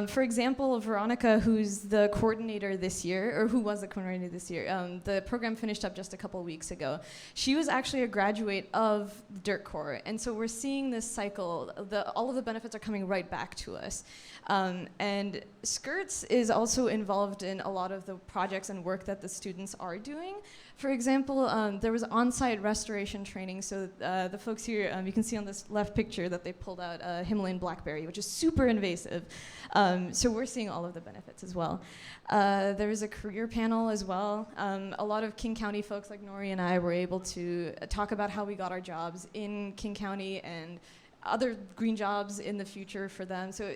For example, Veronica, who's the coordinator this year, or who was the coordinator this year, the program finished up just a couple weeks ago. She was actually a graduate of Dirt Corps, and so we're seeing this cycle. All of the benefits are coming right back to us. And Skirts is also involved in a lot of the projects and work that the students are doing. For example, there was on-site restoration training. So the folks here, you can see on this left picture that they pulled out Himalayan blackberry, which is super invasive. So we're seeing all of the benefits as well. There is a career panel as well. A lot of King County folks like Nori and I were able to talk about how we got our jobs in King County and other green jobs in the future for them. So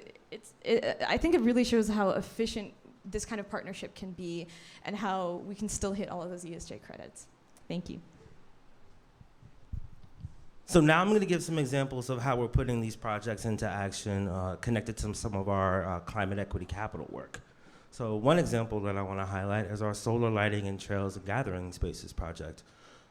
I think it really shows how efficient this kind of partnership can be and how we can still hit all of those ESJ credits. Thank you. So now I'm going to give some examples of how we're putting these projects into action connected to some of our climate equity capital work. So one example that I want to highlight is our solar lighting and trails and gathering spaces project.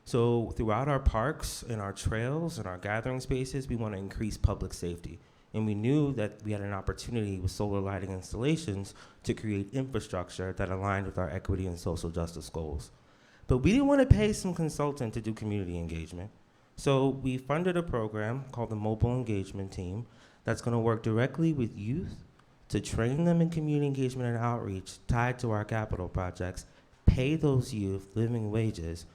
So throughout our parks and our trails and our gathering spaces, we want to increase public safety. And we knew that we had an opportunity with solar lighting installations to create infrastructure that aligned with our equity and social justice goals. But we didn't want to pay some consultant to do community engagement. So we funded a program called the Mobile Engagement Team that's going to work directly with youth to train them in community engagement and outreach tied to our capital projects, pay those youth living wages,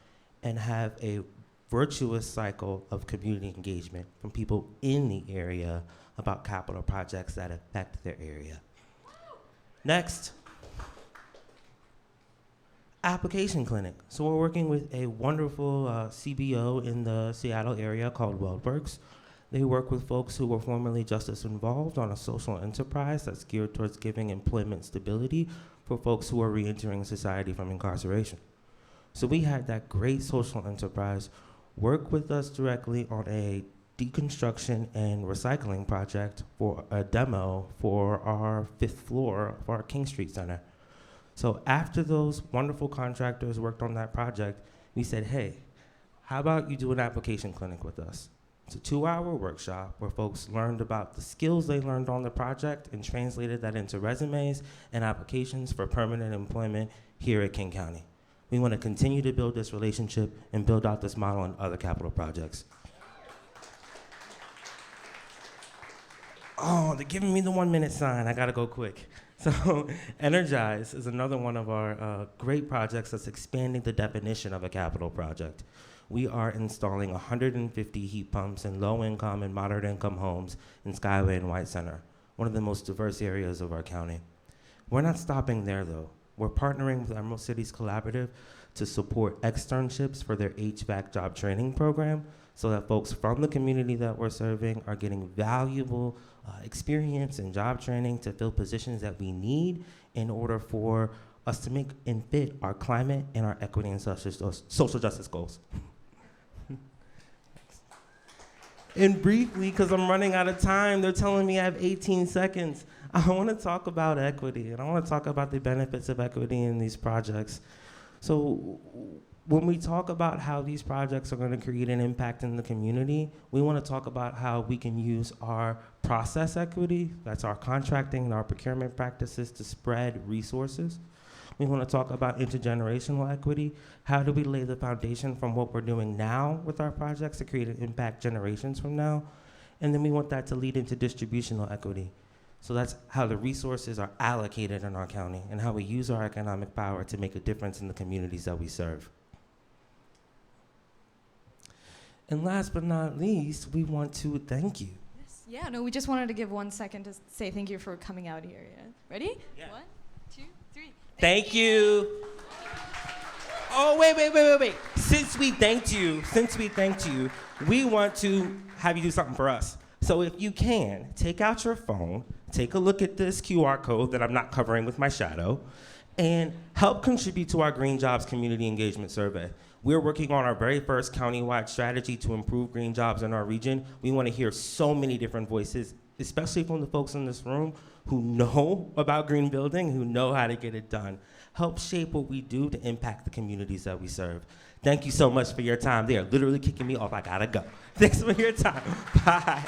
and have a virtuous cycle of community engagement from people in the area about capital projects that affect their area. Next, application clinic. So we're working with a wonderful CBO in the Seattle area called Weld Works. They work with folks who were formerly justice involved on a social enterprise that's geared towards giving employment stability for folks who are reentering society from incarceration. So we had that great social enterprise work with us directly on a deconstruction and recycling project for a demo for our 5th floor of our King Street Center. So after those wonderful contractors worked on that project, we said, hey, how about you do an application clinic with us? It's a 2-hour workshop where folks learned about the skills they learned on the project and translated that into resumes and applications for permanent employment here at King County. We want to continue to build this relationship and build out this model in other capital projects. Oh, they're giving me the 1-minute sign. I gotta go quick. So Energize is another one of our great projects that's expanding the definition of a capital project. We are installing 150 heat pumps in low-income and moderate-income homes in Skyway and White Center, one of the most diverse areas of our county. We're not stopping there, though. We're partnering with Emerald Cities Collaborative to support externships for their HVAC job training program so that folks from the community that we're serving are getting valuable experience and job training to fill positions that we need in order for us to make and fit our climate and our equity and social justice goals. And briefly, because I'm running out of time, they're telling me I have 18 seconds. I want to talk about equity, and I want to talk about the benefits of equity in these projects. So when we talk about how these projects are going to create an impact in the community, we want to talk about how we can use our process equity, that's our contracting and our procurement practices, to spread resources. We want to talk about intergenerational equity. How do we lay the foundation from what we're doing now with our projects to create an impact generations from now? And then we want that to lead into distributional equity. So that's how the resources are allocated in our county and how we use our economic power to make a difference in the communities that we serve. And last but not least, we want to thank you. Yes. Yeah, no, we just wanted to give 1 second to say thank you for coming out here. Yeah. Ready? Yeah. 1, 2, 3. Thank you. Oh, wait. Since we thanked you, we want to have you do something for us. So if you can, take out your phone, take a look at this QR code that I'm not covering with my shadow, and help contribute to our Green Jobs Community Engagement Survey. We're working on our very first countywide strategy to improve green jobs in our region. We want to hear so many different voices, especially from the folks in this room who know about green building, who know how to get it done. Help shape what we do to impact the communities that we serve. Thank you so much for your time. They are literally kicking me off. I gotta go. Thanks for your time. Bye.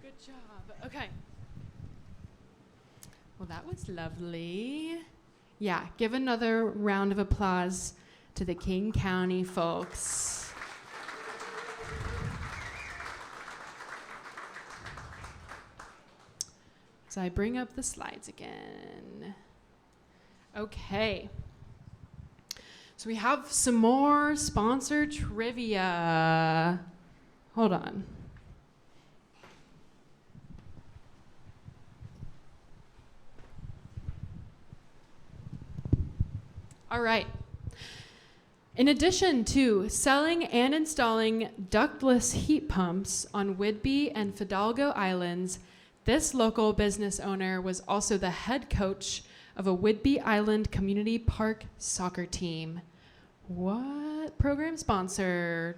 Good job. Okay. Well, that was lovely. Yeah, give another round of applause to the King County folks. So I bring up the slides again. Okay. So we have some more sponsor trivia. Hold on. All right. In addition to selling and installing ductless heat pumps on Whidbey and Fidalgo Islands, this local business owner was also the head coach of a Whidbey Island Community Park soccer team. What program sponsor?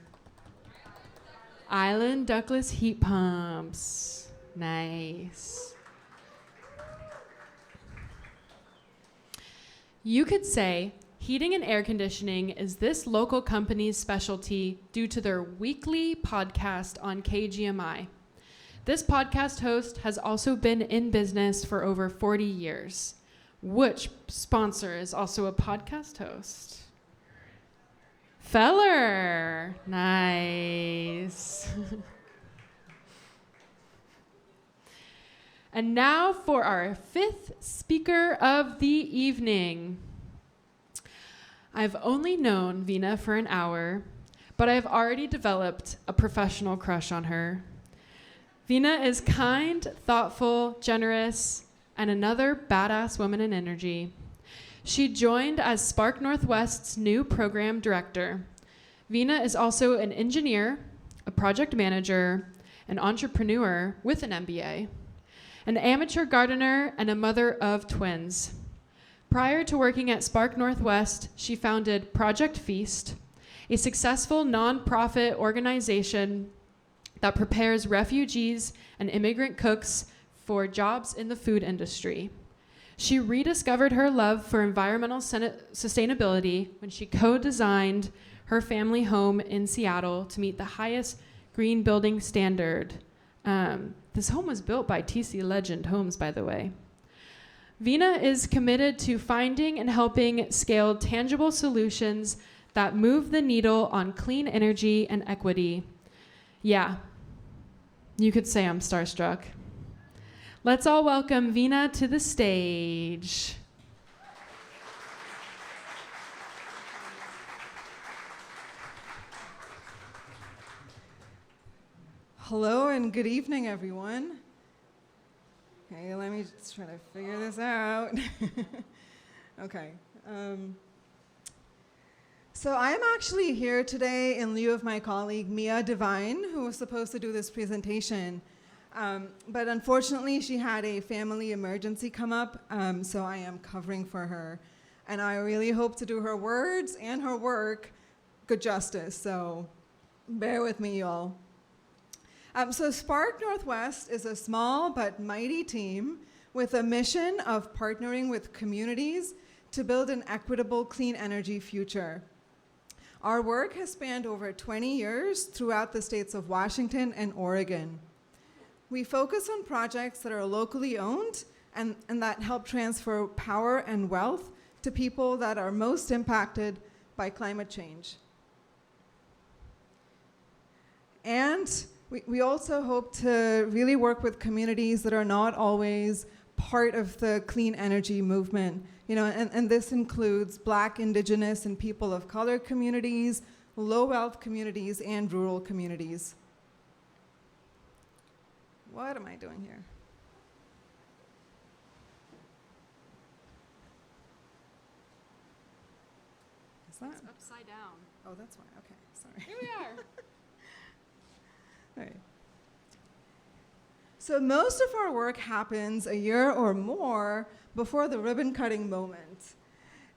Island ductless heat pumps. Nice. You could say heating and air conditioning is this local company's specialty due to their weekly podcast on KGMI. This podcast host has also been in business for over 40 years. Which sponsor is also a podcast host? Feller. Nice. And now for our fifth speaker of the evening. I've only known Vina for an hour, but I've already developed a professional crush on her. Vina is kind, thoughtful, generous, and another badass woman in energy. She joined as Spark Northwest's new program director. Vina is also an engineer, a project manager, an entrepreneur with an MBA, an amateur gardener, and a mother of twins. Prior to working at Spark Northwest, she founded Project Feast, a successful nonprofit organization that prepares refugees and immigrant cooks for jobs in the food industry. She rediscovered her love for environmental sustainability when she co-designed her family home in Seattle to meet the highest green building standard. This home was built by TC Legend Homes, by the way. Vina is committed to finding and helping scale tangible solutions that move the needle on clean energy and equity. Yeah, you could say I'm starstruck. Let's all welcome Vina to the stage. Hello and good evening, everyone. Okay, let me just try to figure this out. Okay. So I'm actually here today in lieu of my colleague Mia Devine, who was supposed to do this presentation. But unfortunately, she had a family emergency come up, so I am covering for her. And I really hope to do her words and her work good justice, so bear with me, y'all. So Spark Northwest is a small but mighty team with a mission of partnering with communities to build an equitable clean energy future. Our work has spanned over 20 years throughout the states of Washington and Oregon. We focus on projects that are locally owned and that help transfer power and wealth to people that are most impacted by climate change. And we also hope to really work with communities that are not always part of the clean energy movement. You know, and this includes Black, Indigenous, and people of color communities, low wealth communities, and rural communities. What am I doing here? Is that? It's upside down. Oh, that's why. Okay, sorry. Here we are. All right. So most of our work happens a year or more before the ribbon cutting moment.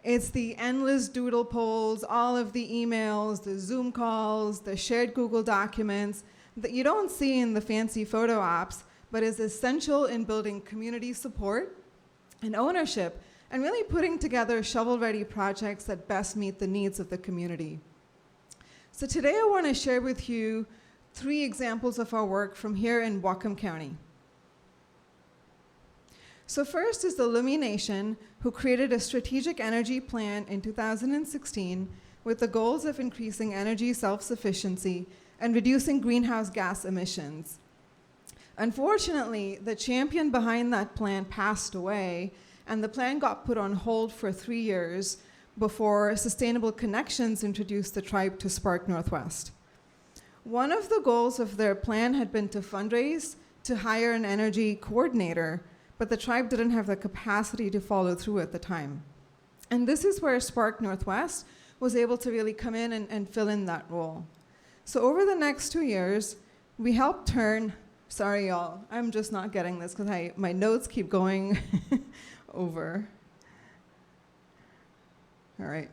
It's the endless doodle polls, all of the emails, the Zoom calls, the shared Google documents that you don't see in the fancy photo apps, but is essential in building community support and ownership, and really putting together shovel-ready projects that best meet the needs of the community. So today I want to share with you 3 examples of our work from here in Wacom County. So first is the Lummi Nation, who created a strategic energy plan in 2016 with the goals of increasing energy self-sufficiency and reducing greenhouse gas emissions. Unfortunately, the champion behind that plan passed away, and the plan got put on hold for 3 years before Sustainable Connections introduced the tribe to Spark Northwest. One of the goals of their plan had been to fundraise to hire an energy coordinator, but the tribe didn't have the capacity to follow through at the time. And this is where Spark Northwest was able to really come in and fill in that role. So over the next 2 years, we helped turn, sorry y'all, I'm just not getting this because my notes keep going over. All right.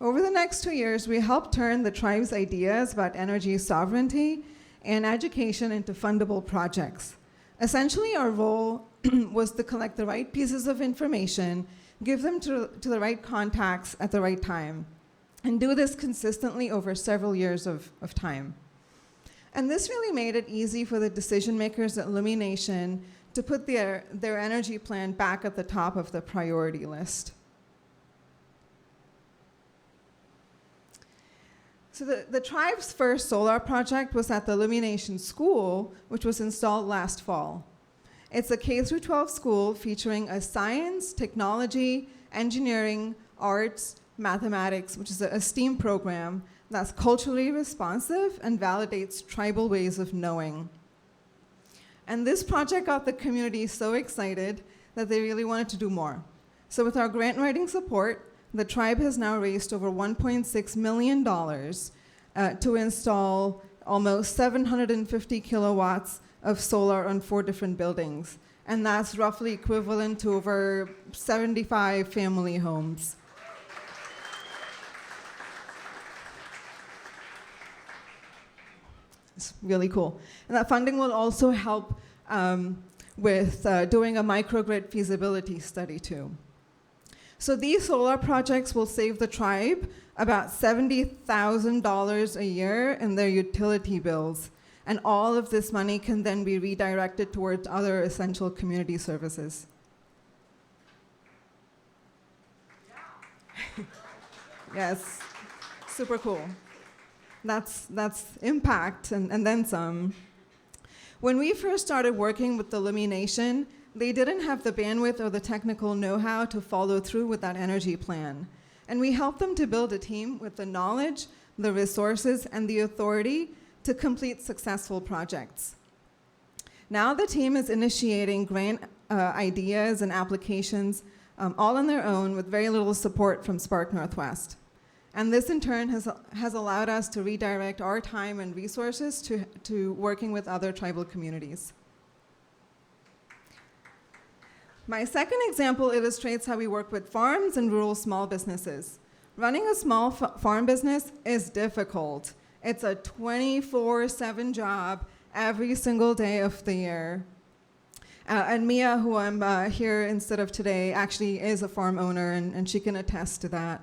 Over the next 2 years, we helped turn the tribe's ideas about energy sovereignty and education into fundable projects. Essentially, our role was to collect the right pieces of information, give them to the right contacts at the right time, and do this consistently over several years of time. And this really made it easy for the decision makers at Lummi Nation to put their energy plan back at the top of the priority list. So the tribe's first solar project was at the Lummi Nation School, which was installed last fall. It's a K-12 school featuring a science, technology, engineering, arts, mathematics, which is a STEAM program that's culturally responsive and validates tribal ways of knowing. And this project got the community so excited that they really wanted to do more. So with our grant writing support, the tribe has now raised over $1.6 million to install almost 750 kilowatts of solar on 4 different buildings. And that's roughly equivalent to over 75 family homes. It's really cool. And that funding will also help with doing a microgrid feasibility study too. So these solar projects will save the tribe about $70,000 a year in their utility bills. And all of this money can then be redirected towards other essential community services. Yes, super cool. That's impact and then some. When we first started working with the Lummi Nation, they didn't have the bandwidth or the technical know-how to follow through with that energy plan. And we helped them to build a team with the knowledge, the resources, and the authority to complete successful projects. Now the team is initiating grant ideas and applications all on their own with very little support from Spark Northwest. And this in turn has allowed us to redirect our time and resources to working with other tribal communities. My second example illustrates how we work with farms and rural small businesses. Running a small farm business is difficult. It's a 24/7 job every single day of the year. And Mia, who I'm here instead of today, actually is a farm owner, and she can attest to that.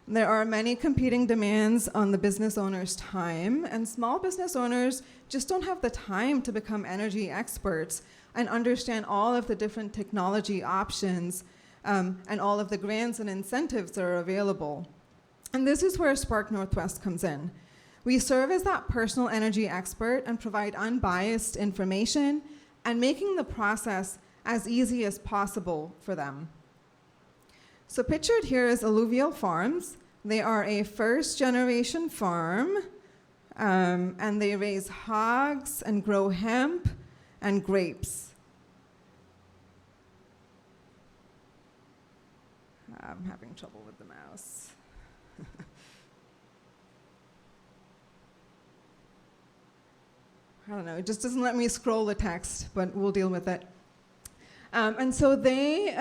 There are many competing demands on the business owner's time, and small business owners just don't have the time to become energy experts and understand all of the different technology options and all of the grants and incentives that are available. And this is where Spark Northwest comes in. We serve as that personal energy expert and provide unbiased information and making the process as easy as possible for them. So pictured here is Alluvial Farms. They are a first-generation farm, and they raise hogs and grow hemp and grapes. I'm having trouble with the mouse. I don't know, it just doesn't let me scroll the text, but we'll deal with it. And so they,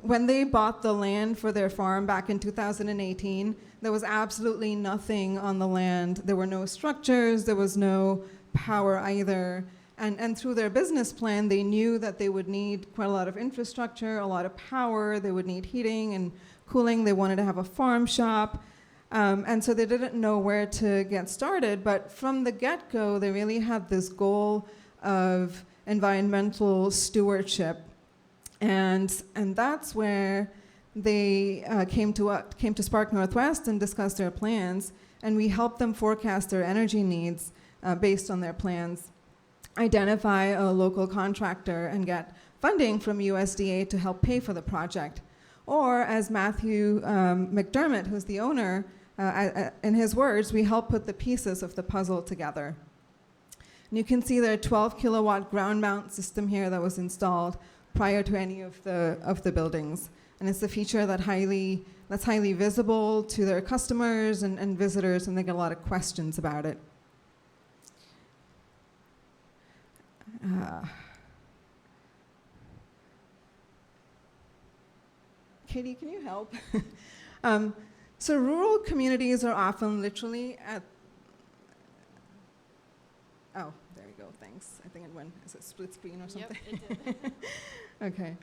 when they bought the land for their farm back in 2018, there was absolutely nothing on the land. There were no structures, there was no power either. And through their business plan, they knew that they would need quite a lot of infrastructure, a lot of power, they would need heating and cooling, they wanted to have a farm shop. And so they didn't know where to get started, but from the get-go, they really had this goal of environmental stewardship. And that's where they came to Spark Northwest and discussed their plans, and we helped them forecast their energy needs based on their plans, identify a local contractor, and get funding from USDA to help pay for the project. Or, as Matthew McDermott, who's the owner, in his words, we help put the pieces of the puzzle together. And you can see their 12 kilowatt ground mount system here that was installed prior to any of the buildings. And it's a feature that's highly visible to their customers and visitors, and they get a lot of questions about it. Katie, can you help? So rural communities are often literally at, oh, there you go, thanks. I think it went, is it split screen or something? Yep, it did. Okay.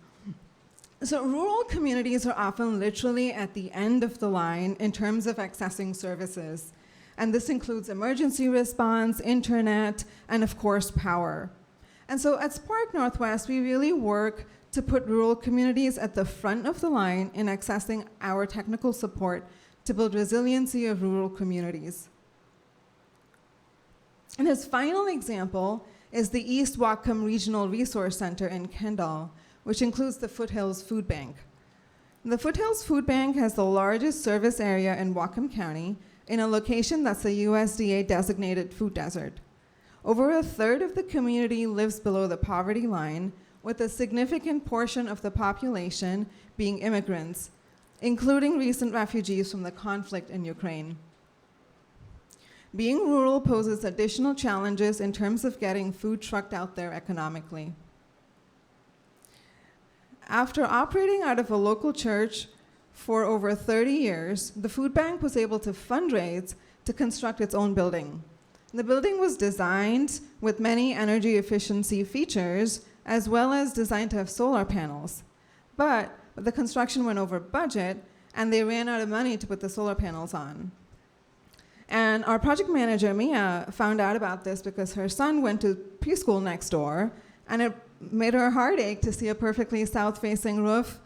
So rural communities are often literally at the end of the line in terms of accessing services. And this includes emergency response, internet, and of course, power. And so at Spark Northwest, we really work to put rural communities at the front of the line in accessing our technical support to build resiliency of rural communities. And his final example is the East Wacom Regional Resource Center in Kendall, which includes the Foothills Food Bank. The Foothills Food Bank has the largest service area in Wacom County in a location that's a USDA designated food desert. Over a third of the community lives below the poverty line, with a significant portion of the population being immigrants, including recent refugees from the conflict in Ukraine. Being rural poses additional challenges in terms of getting food trucked out there economically. After operating out of a local church for over 30 years, the food bank was able to fundraise to construct its own building. The building was designed with many energy efficiency features, as well as designed to have solar panels. But the construction went over budget, and they ran out of money to put the solar panels on. And our project manager, Mia, found out about this because her son went to preschool next door, and it made her heart ache to see a perfectly south-facing roof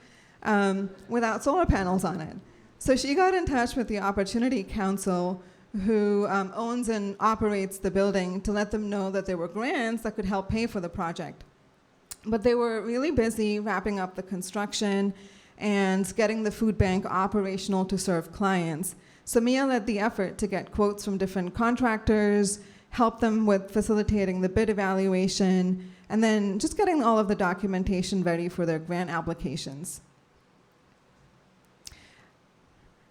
without solar panels on it. So she got in touch with the Opportunity Council, who owns and operates the building, to let them know that there were grants that could help pay for the project. But they were really busy wrapping up the construction and getting the food bank operational to serve clients. So Mia led the effort to get quotes from different contractors, help them with facilitating the bid evaluation, and then just getting all of the documentation ready for their grant applications.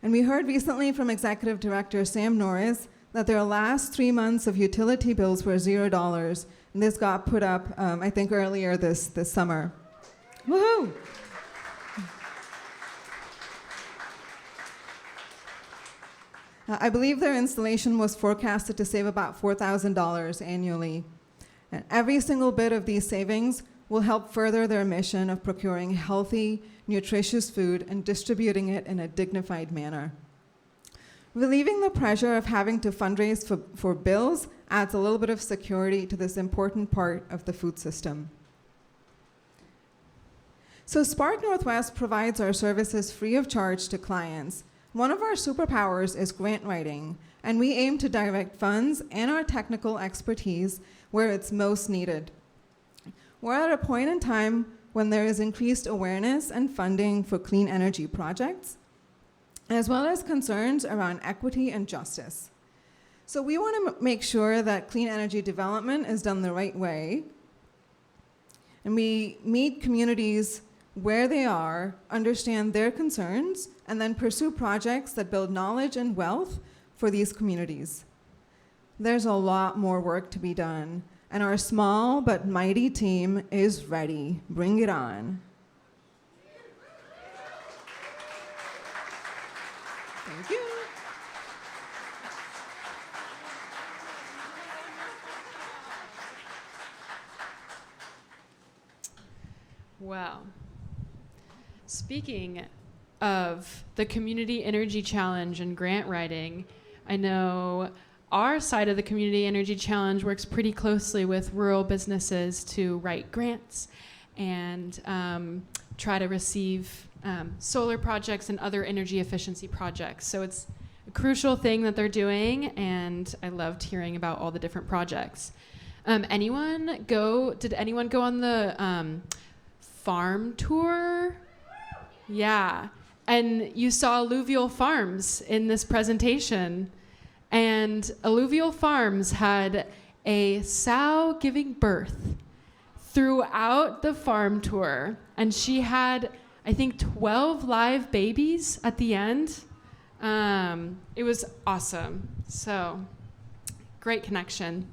And we heard recently from Executive Director Sam Norris that their last 3 months of utility bills were $0. And this got put up, I think, earlier this summer. Woohoo! I believe their installation was forecasted to save about $4,000 annually. And every single bit of these savings will help further their mission of procuring healthy, nutritious food and distributing it in a dignified manner. Relieving the pressure of having to fundraise for bills adds a little bit of security to this important part of the food system. So Spark Northwest provides our services free of charge to clients. One of our superpowers is grant writing, and we aim to direct funds and our technical expertise where it's most needed. We're at a point in time when there is increased awareness and funding for clean energy projects, as well as concerns around equity and justice. So we want to make sure that clean energy development is done the right way, and we meet communities where they are, understand their concerns, and then pursue projects that build knowledge and wealth for these communities. There's a lot more work to be done, and our small but mighty team is ready. Bring it on. Thank you. Well, speaking of the Community Energy Challenge and grant writing, I know our side of the Community Energy Challenge works pretty closely with rural businesses to write grants and try to receive solar projects and other energy efficiency projects. So it's a crucial thing that they're doing, and I loved hearing about all the different projects. Did anyone go on the farm tour? Yeah. And you saw alluvial farms in this presentation. And alluvial farms had a sow giving birth throughout the farm tour. And she had, I think, 12 live babies at the end. It was awesome. So, great connection.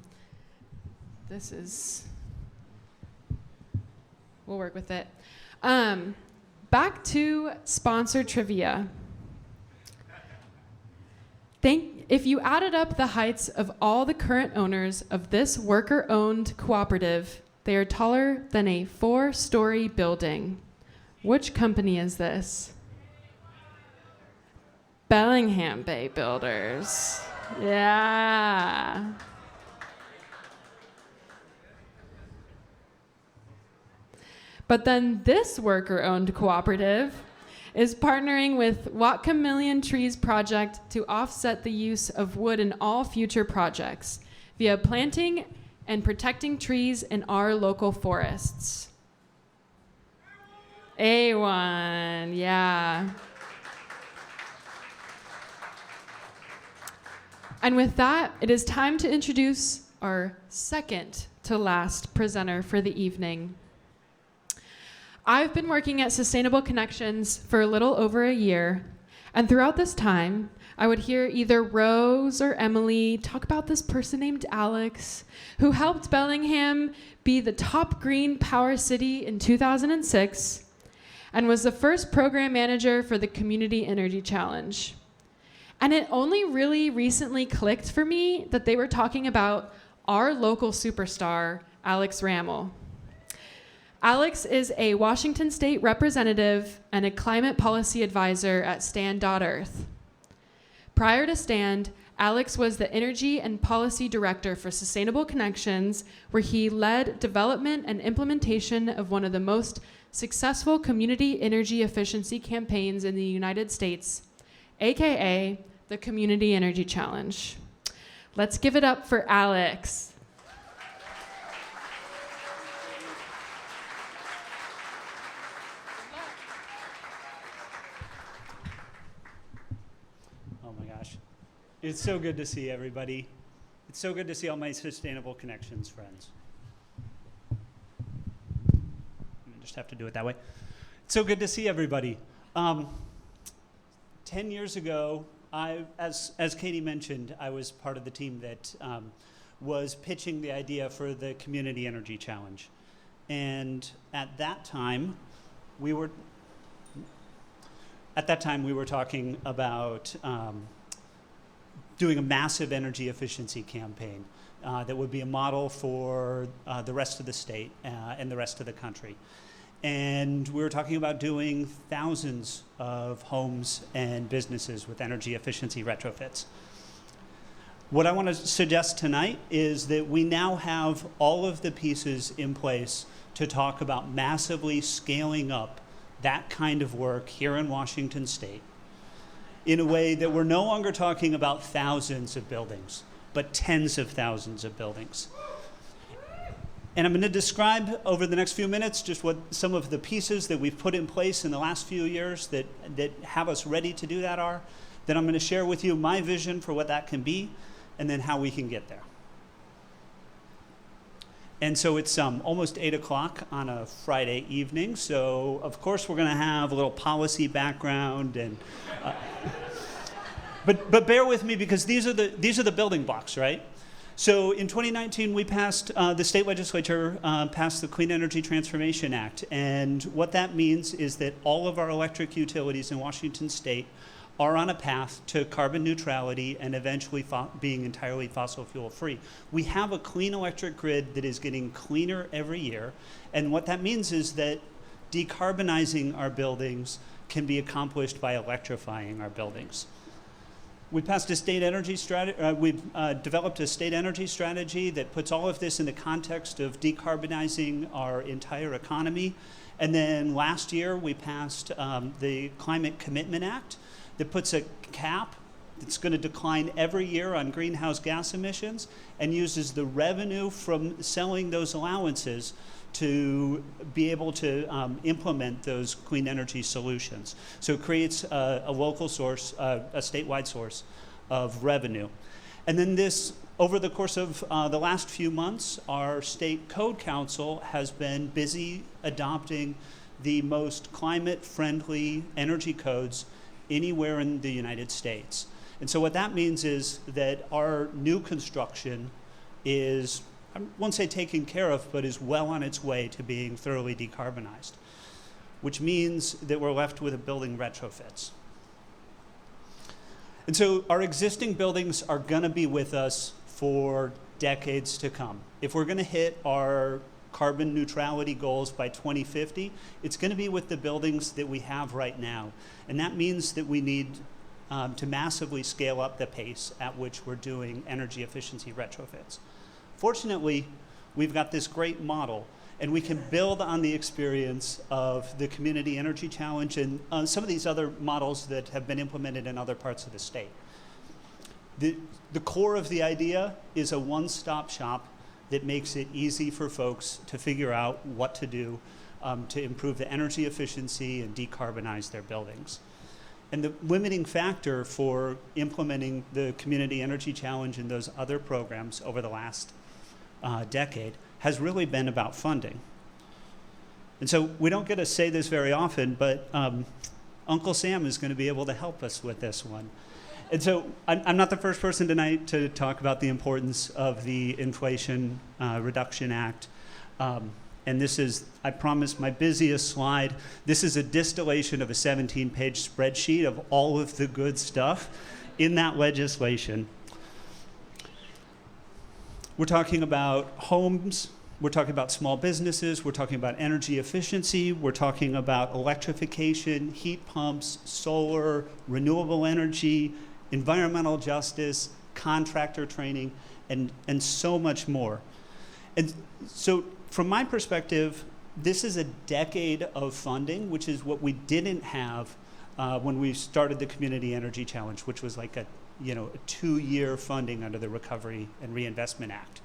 We'll work with it. Back to sponsor trivia. If you added up the heights of all the current owners of this worker-owned cooperative, they are taller than a 4-story building. Which company is this? Bellingham Bay Builders. Yeah. But then this worker-owned cooperative is partnering with Wacom Million Trees Project to offset the use of wood in all future projects via planting and protecting trees in our local forests. A1, yeah. And with that, it is time to introduce our second to last presenter for the evening. I've been working at Sustainable Connections for a little over a year, and throughout this time, I would hear either Rose or Emily talk about this person named Alex, who helped Bellingham be the top green power city in 2006, and was the first program manager for the Community Energy Challenge. And it only really recently clicked for me that they were talking about our local superstar, Alex Rammel. Alex is a Washington State representative and a climate policy advisor at Stand.Earth. Prior to Stand, Alex was the energy and policy director for Sustainable Connections, where he led development and implementation of one of the most successful community energy efficiency campaigns in the United States, aka the Community Energy Challenge. Let's give it up for Alex. It's so good to see everybody. It's so good to see all my Sustainable Connections friends. I just have to do it that way. It's so good to see everybody. 10 years ago, as Katie mentioned, I was part of the team that was pitching the idea for the Community Energy Challenge. And at that time, we were talking about doing a massive energy efficiency campaign that would be a model for the rest of the state and the rest of the country. And we were talking about doing thousands of homes and businesses with energy efficiency retrofits. What I want to suggest tonight is that we now have all of the pieces in place to talk about massively scaling up that kind of work here in Washington State, in a way that we're no longer talking about thousands of buildings, but tens of thousands of buildings. And I'm going to describe over the next few minutes just what some of the pieces that we've put in place in the last few years that have us ready to do that are. Then I'm going to share with you my vision for what that can be, and then how we can get there. And so it's almost 8 o'clock on a Friday evening. So of course we're going to have a little policy background, and but bear with me because these are the building blocks, right? So in 2019 we passed the state legislature passed the Clean Energy Transformation Act, and what that means is that all of our electric utilities in Washington State are on a path to carbon neutrality and eventually being entirely fossil fuel free. We have a clean electric grid that is getting cleaner every year, and what that means is that decarbonizing our buildings can be accomplished by electrifying our buildings. We passed a state energy strategy. We've developed a state energy strategy that puts all of this in the context of decarbonizing our entire economy. And then last year we passed the Climate Commitment Act that puts a cap that's going to decline every year on greenhouse gas emissions and uses the revenue from selling those allowances to be able to implement those clean energy solutions. So it creates a local source, a statewide source of revenue. And then this, over the course of the last few months, our state code council has been busy adopting the most climate-friendly energy codes anywhere in the United States. And so what that means is that our new construction is, I won't say taken care of, but is well on its way to being thoroughly decarbonized, which means that we're left with building retrofits. And so our existing buildings are going to be with us for decades to come. If we're going to hit our carbon neutrality goals by 2050, it's going to be with the buildings that we have right now. And that means that we need to massively scale up the pace at which we're doing energy efficiency retrofits. Fortunately, we've got this great model, and we can build on the experience of the Community Energy Challenge and some of these other models that have been implemented in other parts of the state. The core of the idea is a one-stop shop that makes it easy for folks to figure out what to do to improve the energy efficiency and decarbonize their buildings. And the limiting factor for implementing the Community Energy Challenge and those other programs over the last decade has really been about funding. And so we don't get to say this very often, but Uncle Sam is going to be able to help us with this one. And so I'm not the first person tonight to talk about the importance of the Inflation Reduction Act. And this is, I promise, my busiest slide. This is a distillation of a 17-page spreadsheet of all of the good stuff in that legislation. We're talking about homes, we're talking about small businesses, we're talking about energy efficiency, we're talking about electrification, heat pumps, solar, renewable energy, environmental justice, contractor training, and so much more. And so from my perspective, this is a decade of funding, which is what we didn't have when we started the Community Energy Challenge, which was like a 2-year funding under the Recovery and Reinvestment Act.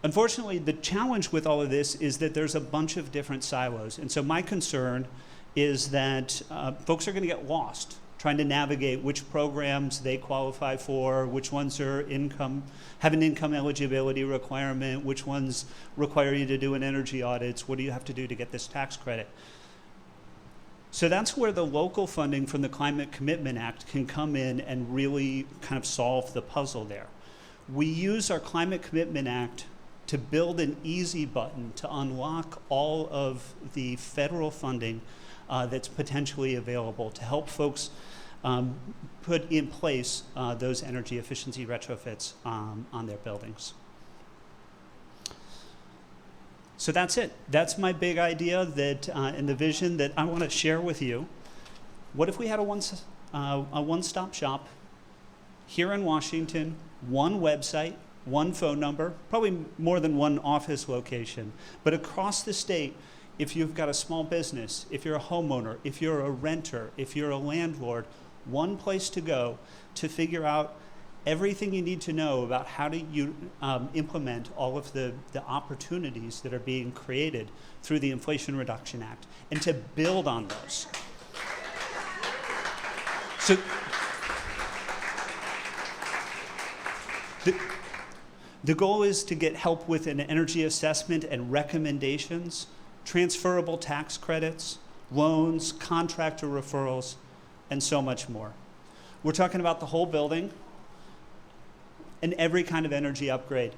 Unfortunately, the challenge with all of this is that there's a bunch of different silos. And so my concern is that folks are going to get lost trying to navigate which programs they qualify for, which ones are have an income eligibility requirement, which ones require you to do an energy audit, what do you have to do to get this tax credit. So that's where the local funding from the Climate Commitment Act can come in and really kind of solve the puzzle there. We use our Climate Commitment Act to build an easy button to unlock all of the federal funding that's potentially available to help folks put in place those energy efficiency retrofits on their buildings. So that's it. That's my big idea that, and the vision that I want to share with you. What if we had a one-stop shop here in Washington, one website, one phone number, probably more than one office location, but across the state, if you've got a small business, if you're a homeowner, if you're a renter, if you're a landlord, one place to go to figure out everything you need to know about how to implement all of the opportunities that are being created through the Inflation Reduction Act and to build on those. So The goal is to get help with an energy assessment and recommendations, transferable tax credits, loans, contractor referrals, and so much more. We're talking about the whole building and every kind of energy upgrade.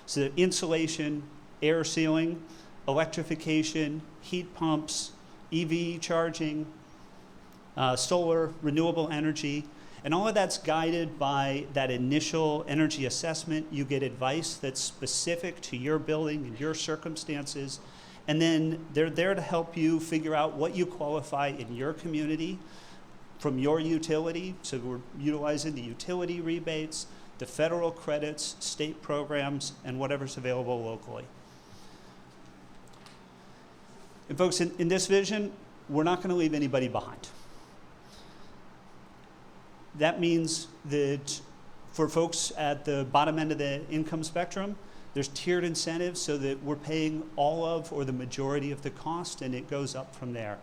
So insulation, air sealing, electrification, heat pumps, EV charging, solar, renewable energy, and all of that's guided by that initial energy assessment. You get advice that's specific to your building and your circumstances, and then they're there to help you figure out what you qualify in your community from your utility. So we're utilizing the utility rebates, the federal credits, state programs, and whatever's available locally. And folks, in this vision, we're not going to leave anybody behind. That means that for folks at the bottom end of the income spectrum, there's tiered incentives so that we're paying all of or the majority of the cost, and it goes up from there.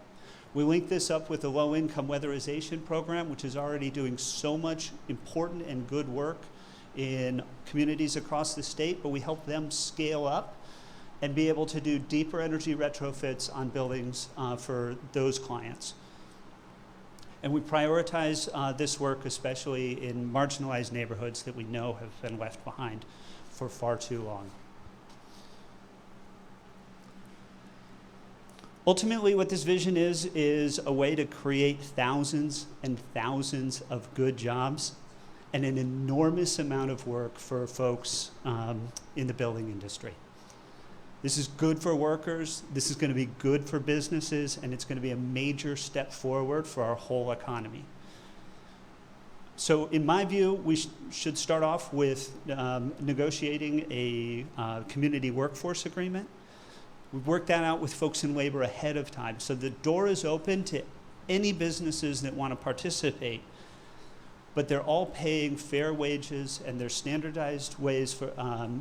We link this up with the low-income weatherization program, which is already doing so much important and good work in communities across the state, but we help them scale up and be able to do deeper energy retrofits on buildings for those clients. And we prioritize this work especially in marginalized neighborhoods that we know have been left behind for far too long. Ultimately, what this vision is a way to create thousands and thousands of good jobs and an enormous amount of work for folks in the building industry. This is good for workers, this is going to be good for businesses, and it's going to be a major step forward for our whole economy. So in my view, we should start off with negotiating a community workforce agreement. We've worked that out with folks in labor ahead of time. So the door is open to any businesses that want to participate, but they're all paying fair wages, and there's standardized ways for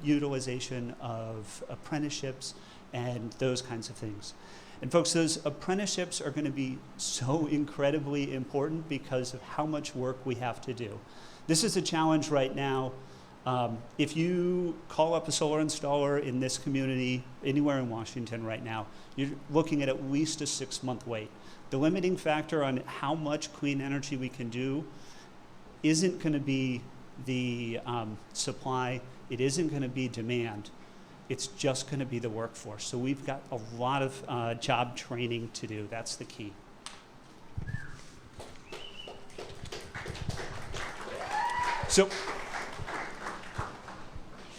utilization of apprenticeships and those kinds of things. And folks, those apprenticeships are going to be so incredibly important because of how much work we have to do. This is a challenge right now. If you call up a solar installer in this community, anywhere in Washington right now, you're looking at least a 6-month wait. The limiting factor on how much clean energy we can do isn't going to be the supply, it isn't going to be demand, it's just going to be the workforce. So we've got a lot of job training to do. That's the key. So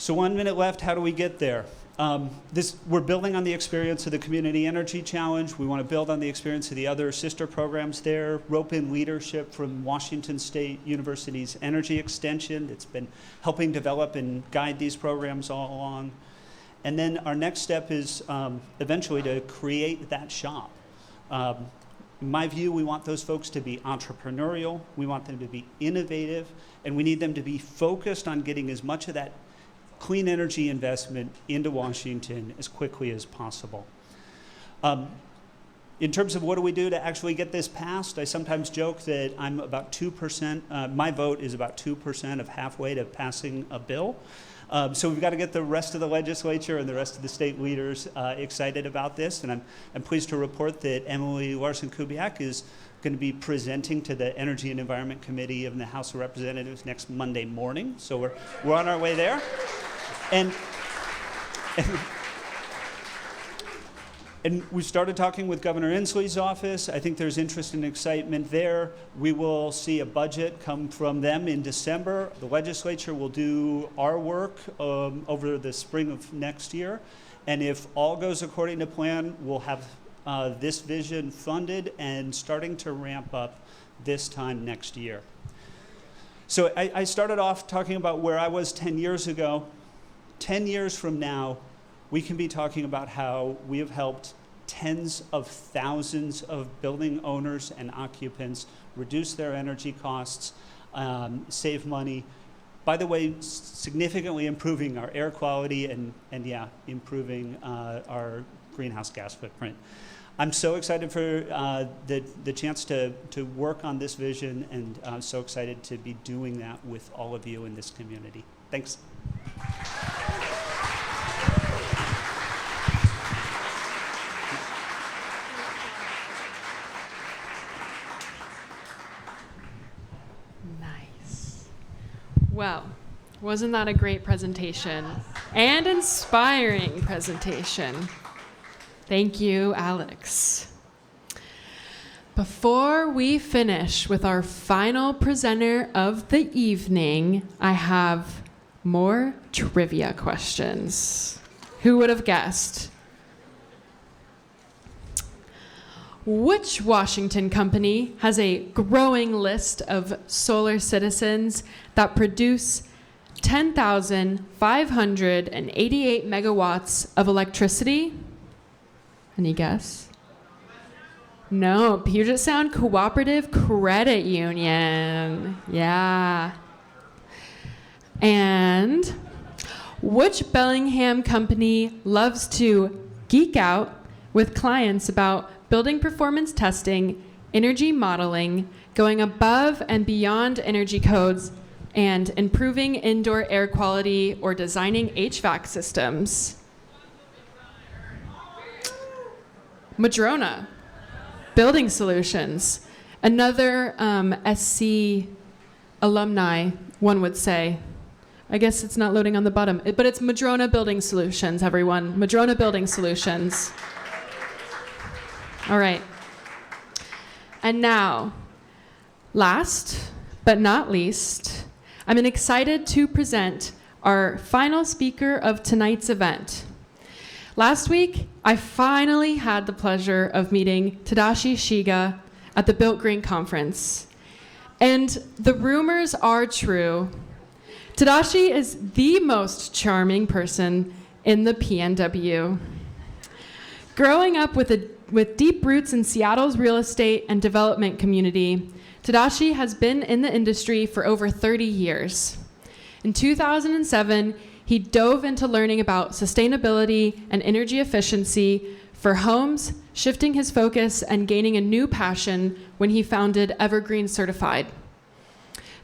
1 minute left. How do we get there? We're building on the experience of the Community Energy Challenge. We want to build on the experience of the other sister programs there, rope in leadership from Washington State University's Energy Extension that's been helping develop and guide these programs all along. And then our next step is eventually to create that shop. In my view, we want those folks to be entrepreneurial, we want them to be innovative, and we need them to be focused on getting as much of that clean energy investment into Washington as quickly as possible. In terms of what do we do to actually get this passed, I sometimes joke that I'm about 2%, my vote is about 2% of halfway to passing a bill. So we've got to get the rest of the legislature and the rest of the state leaders excited about this, and I'm pleased to report that Emily Larson Kubiak is going to be presenting to the Energy and Environment Committee of the House of Representatives next Monday morning. So we're on our way there. And we started talking with Governor Inslee's office. I think there's interest and excitement there. We will see a budget come from them in December. The legislature will do our work over the spring of next year. And if all goes according to plan, we'll have this vision funded and starting to ramp up this time next year. So I started off talking about where I was 10 years ago. 10 years from now, we can be talking about how we have helped tens of thousands of building owners and occupants reduce their energy costs, save money. By the way, significantly improving our air quality and improving our greenhouse gas footprint. I'm so excited for the chance to work on this vision, and I'm so excited to be doing that with all of you in this community. Thanks. Nice. Well, wasn't that a great presentation? And inspiring presentation. Thank you, Alex. Before we finish with our final presenter of the evening, I have more trivia questions. Who would have guessed? Which Washington company has a growing list of solar citizens that produce 10,588 megawatts of electricity? Any guess? No, Puget Sound Cooperative Credit Union. Yeah. And which Bellingham company loves to geek out with clients about building performance testing, energy modeling, going above and beyond energy codes, and improving indoor air quality or designing HVAC systems? Madrona Building Solutions, another SC alumni, one would say. I guess it's not loading on the bottom, but it's Madrona Building Solutions, everyone. Madrona Building Solutions. All right. And now, last but not least, I'm excited to present our final speaker of tonight's event. Last week, I finally had the pleasure of meeting Tadashi Shiga at the Built Green Conference. And the rumors are true. Tadashi is the most charming person in the PNW. Growing up with deep roots in Seattle's real estate and development community, Tadashi has been in the industry for over 30 years. In 2007, he dove into learning about sustainability and energy efficiency for homes, shifting his focus and gaining a new passion when he founded Evergreen Certified.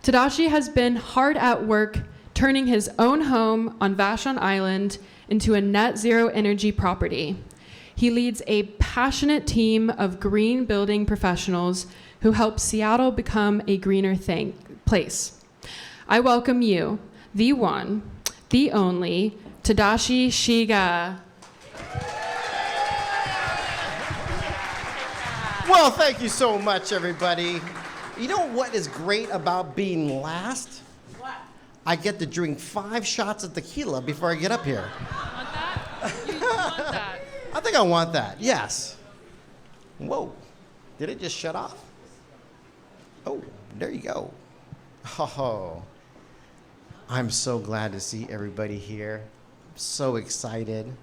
Tadashi has been hard at work turning his own home on Vashon Island into a net zero energy property. He leads a passionate team of green building professionals who help Seattle become a greener place. I welcome you, the one, the only, Tadashi Shiga. Well, thank you so much, everybody. You know what is great about being last? What? I get to drink 5 shots of tequila before I get up here. Want that? You want that? I think I want that, yes. Whoa, did it just shut off? Oh, there you go. Oh, I'm so glad to see everybody here. I'm so excited.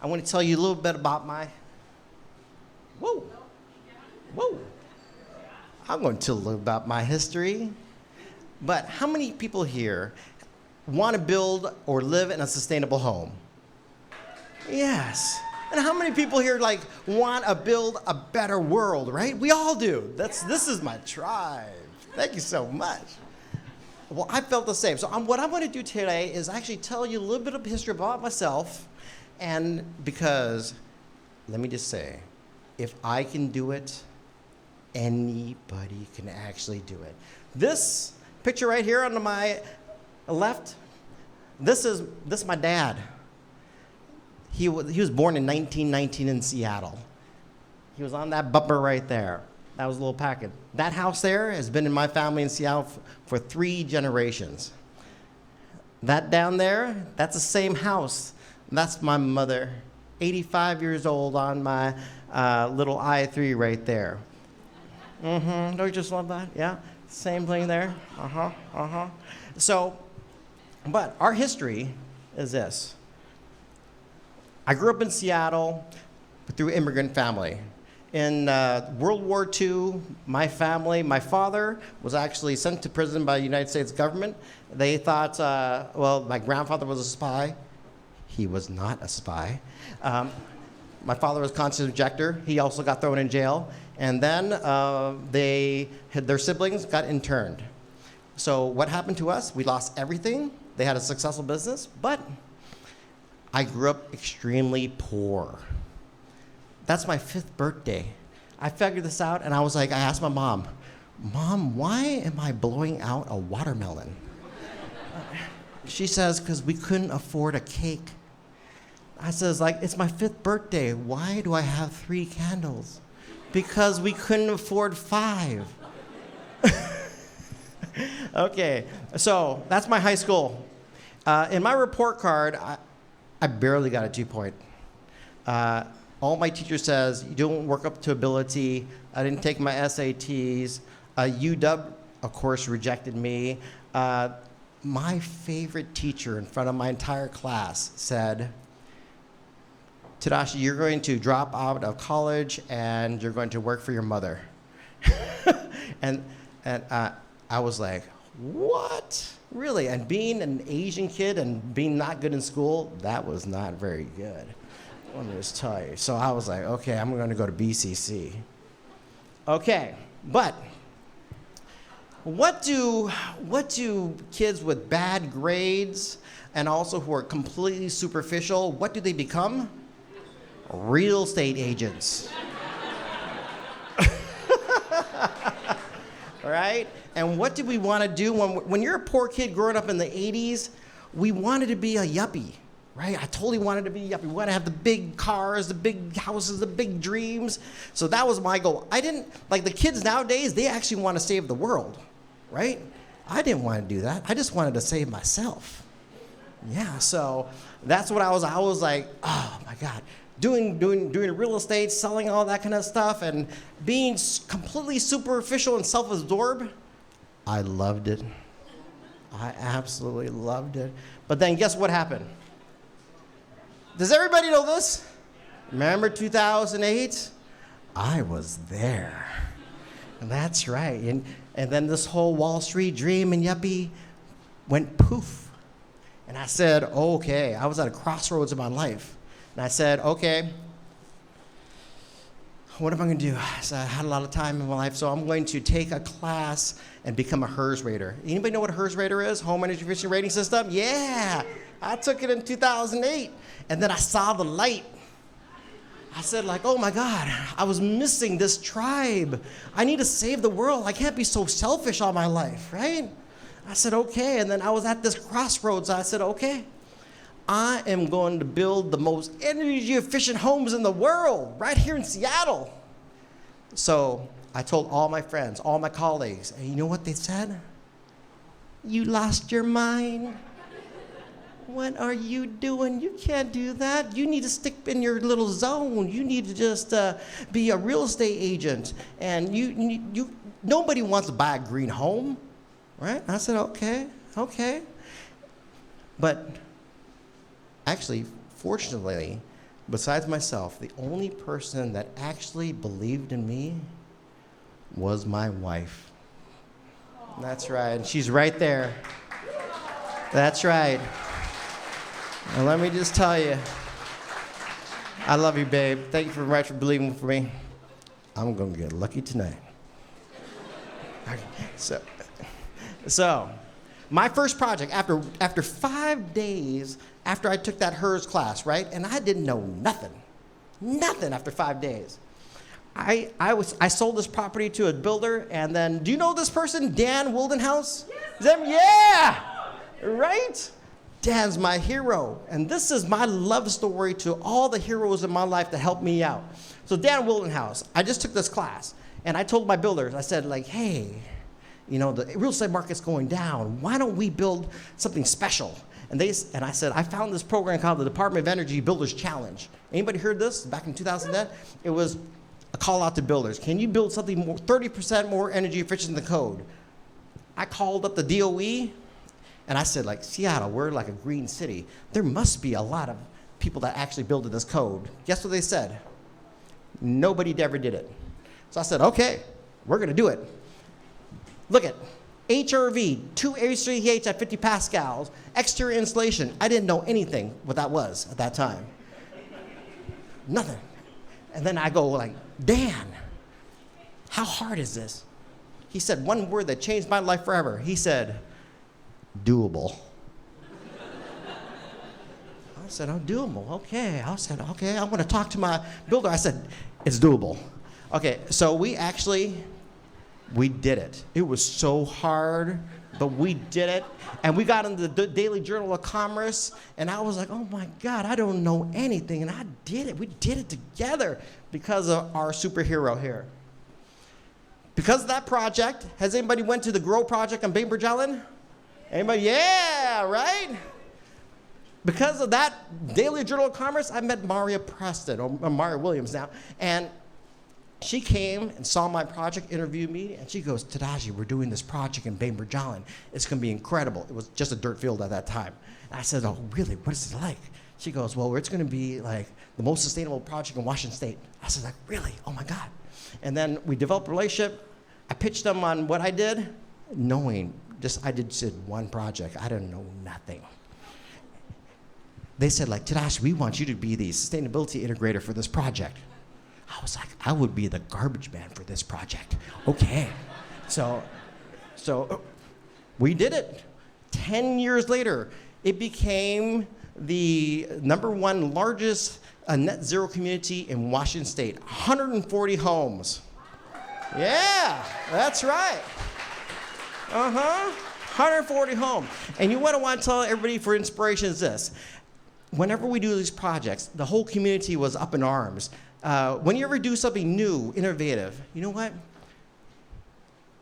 I want to tell you a little bit about whoa. I'm going to tell a little about my history. But how many people here want to build or live in a sustainable home? Yes. And how many people here want to build a better world, right? We all do. This is my tribe. Thank you so much. Well, I felt the same. So what I'm going to do today is actually tell you a little bit of history about myself. And because, let me just say, if I can do it, anybody can actually do it. This picture right here on my left, this is my dad. He was born in 1919 in Seattle. He was on that bumper right there. That was a little packet. That house there has been in my family in Seattle for 3 generations. That down there, that's the same house. That's my mother, 85 years old on my little I-3 right there. Mm-hmm, don't you just love that? Yeah, same thing there. So, but our history is this. I grew up in Seattle through immigrant family. In World War II, my father was actually sent to prison by the United States government. They thought, my grandfather was a spy. He was not a spy. My father was a conscious objector. He also got thrown in jail. And then their siblings got interned. So what happened to us? We lost everything. They had a successful business, but I grew up extremely poor. That's my 5th birthday. I figured this out, and I asked my mom, Mom, why am I blowing out a watermelon? She says, because we couldn't afford a cake. I says, it's my 5th birthday. Why do I have 3 candles? Because we couldn't afford 5. Okay, so that's my high school. In my report card, I barely got a 2-point. All my teacher says, you don't work up to ability. I didn't take my SATs. UW, of course, rejected me. My favorite teacher in front of my entire class said, Tadashi, you're going to drop out of college and you're going to work for your mother. and I was like, what? Really? And being an Asian kid and being not good in school, that was not very good. Let me just tell you. So I was like, okay, I'm going to go to BCC. Okay, but what do kids with bad grades and also who are completely superficial, what do they become? Real estate agents. All right? And what did we want to do when you're a poor kid growing up in the 80s? We wanted to be a yuppie, right? I totally wanted to be a yuppie. We want to have the big cars, the big houses, the big dreams. So that was my goal. I didn't, like the kids nowadays, they actually want to save the world, right? I didn't want to do that. I just wanted to save myself. Yeah, so that's what I was like, oh my God. Doing real estate, selling all that kind of stuff, and being completely superficial and self-absorbed, I loved it. I absolutely loved it. But then guess what happened? Does everybody know this? Remember 2008? I was there. And that's right. And then this whole Wall Street dream and yuppie went poof. And I said, okay, I was at a crossroads in my life. And I said, okay, what am I going to do? So I had a lot of time in my life, so I'm going to take a class and become a HERS rater. Anybody know what a HERS rater is? Home Energy Efficiency Rating System? Yeah, I took it in 2008, and then I saw the light. I said, oh my God, I was missing this tribe. I need to save the world. I can't be so selfish all my life, right? I said, okay, and then I was at this crossroads. I said, okay. I am going to build the most energy efficient homes in the world right here in Seattle. So I told all my friends, all my colleagues, and you know what they said? You lost your mind. What are you doing? You can't do that. You need to stick in your little zone. You need to just be a real estate agent. And nobody wants to buy a green home, right? I said, okay. But actually, fortunately, besides myself, the only person that actually believed in me was my wife. That's right, and she's right there. That's right. And let me just tell you, I love you, babe. Thank you very much for believing for me. I'm gonna get lucky tonight. So, my first project, after 5 days after I took that HERS class, right? And I didn't know nothing after 5 days. I sold this property to a builder, and then, do you know this person, Dan Wildenhouse? Yeah, right? Dan's my hero, and this is my love story to all the heroes in my life that helped me out. So Dan Wildenhouse, I just took this class, and I told my builders, I said, hey, the real estate market's going down. Why don't we build something special? And I said, I found this program called the Department of Energy Builders Challenge. Anybody heard this back in 2010? It was a call out to builders. Can you build something 30% more energy efficient than code? I called up the DOE, and I said, Seattle, we're like a green city. There must be a lot of people that actually build this code. Guess what they said? Nobody ever did it. So I said, okay, we're gonna do it. Look at HRV, 2 HVAC at 50 pascals, exterior insulation. I didn't know anything what that was at that time. Nothing. And then I go Dan, how hard is this? He said one word that changed my life forever. He said, doable. said, oh, doable, okay. I said, okay, I'm gonna talk to my builder. I said, it's doable. Okay, so we did it. It was so hard, but we did it. And we got into the Daily Journal of Commerce, and I was like, oh my God, I don't know anything, and I did it. We did it together because of our superhero here. Because of that project, has anybody went to the Grow Project on Bainbridge Island? Anybody? Yeah, right? Because of that Daily Journal of Commerce, I met Maria Preston, or Maria Williams now, and she came and saw my project, interviewed me, and she goes, Tadashi, we're doing this project in Bainbridge Island. It's gonna be incredible. It was just a dirt field at that time. And I said, oh, really, what is it like? She goes, well, it's gonna be like the most sustainable project in Washington State. I said, like, really? Oh my God. And then we developed a relationship. I pitched them on what I did, knowing I did one project. I didn't know nothing. They said, like, Tadashi, we want you to be the sustainability integrator for this project. I was like, I would be the garbage man for this project. Okay. So we did it. 10 years later, it became the #1 largest net zero community in Washington State. 140 homes. Yeah, that's right. 140 homes. And you want to tell everybody for inspiration is this. Whenever we do these projects, the whole community was up in arms. When you ever do something new, innovative, you know what?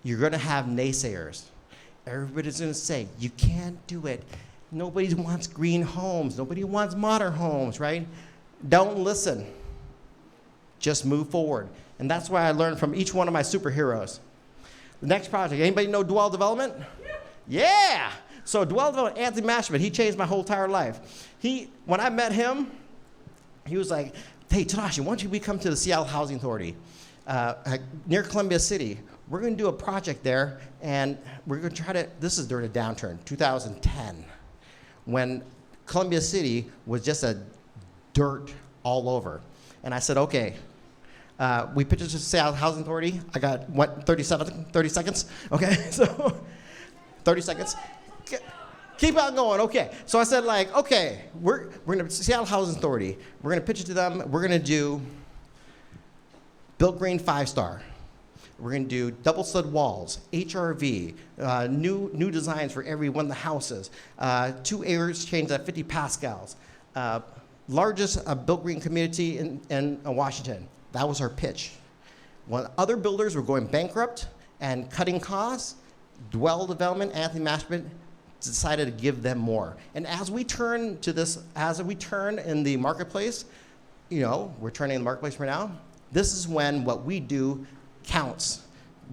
You're gonna have naysayers. Everybody's gonna say, you can't do it. Nobody wants green homes. Nobody wants modern homes, right? Don't listen. Just move forward. And that's why I learned from each one of my superheroes. The next project, anybody know Dwell Development? Yeah! So Dwell Development, Anthony Mashman, he changed my whole entire life. When I met him, he was like, hey, Tadashi, why don't you come to the Seattle Housing Authority near Columbia City? We're going to do a project there, and we're going to try to, this is during a downturn, 2010, when Columbia City was just a dirt all over. And I said, okay. We pitched it to the Seattle Housing Authority. I got, 30 seconds? Okay, so 30 seconds. Keep on going, okay. So I said, like, okay, we're gonna, Seattle Housing Authority, we're gonna pitch it to them, we're gonna do built green 5-star. We're gonna do double stud walls, HRV, new designs for every one of the houses, 2 air exchange at 50 pascals, largest built green community in Washington. That was our pitch. When other builders were going bankrupt and cutting costs, Dwell Development, Anthony Mashman, decided to give them more. And as we turn to this, as we turn in the marketplace, we're turning in the marketplace right now, this is when what we do counts.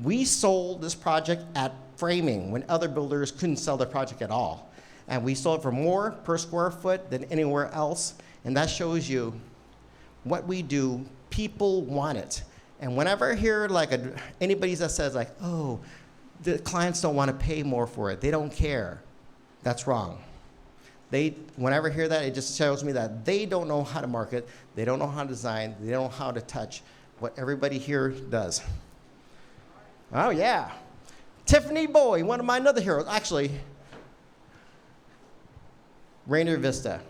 We sold this project at framing when other builders couldn't sell their project at all. And we sold it for more per square foot than anywhere else. And that shows you what we do, people want it. And whenever I hear anybody that says like, oh, the clients don't want to pay more for it, they don't care. That's wrong. Whenever I hear that, it just shows me that they don't know how to market, they don't know how to design, they don't know how to touch what everybody here does. Oh yeah. Tiffany Bowie, one of my other heroes. Actually, Rainier Vista.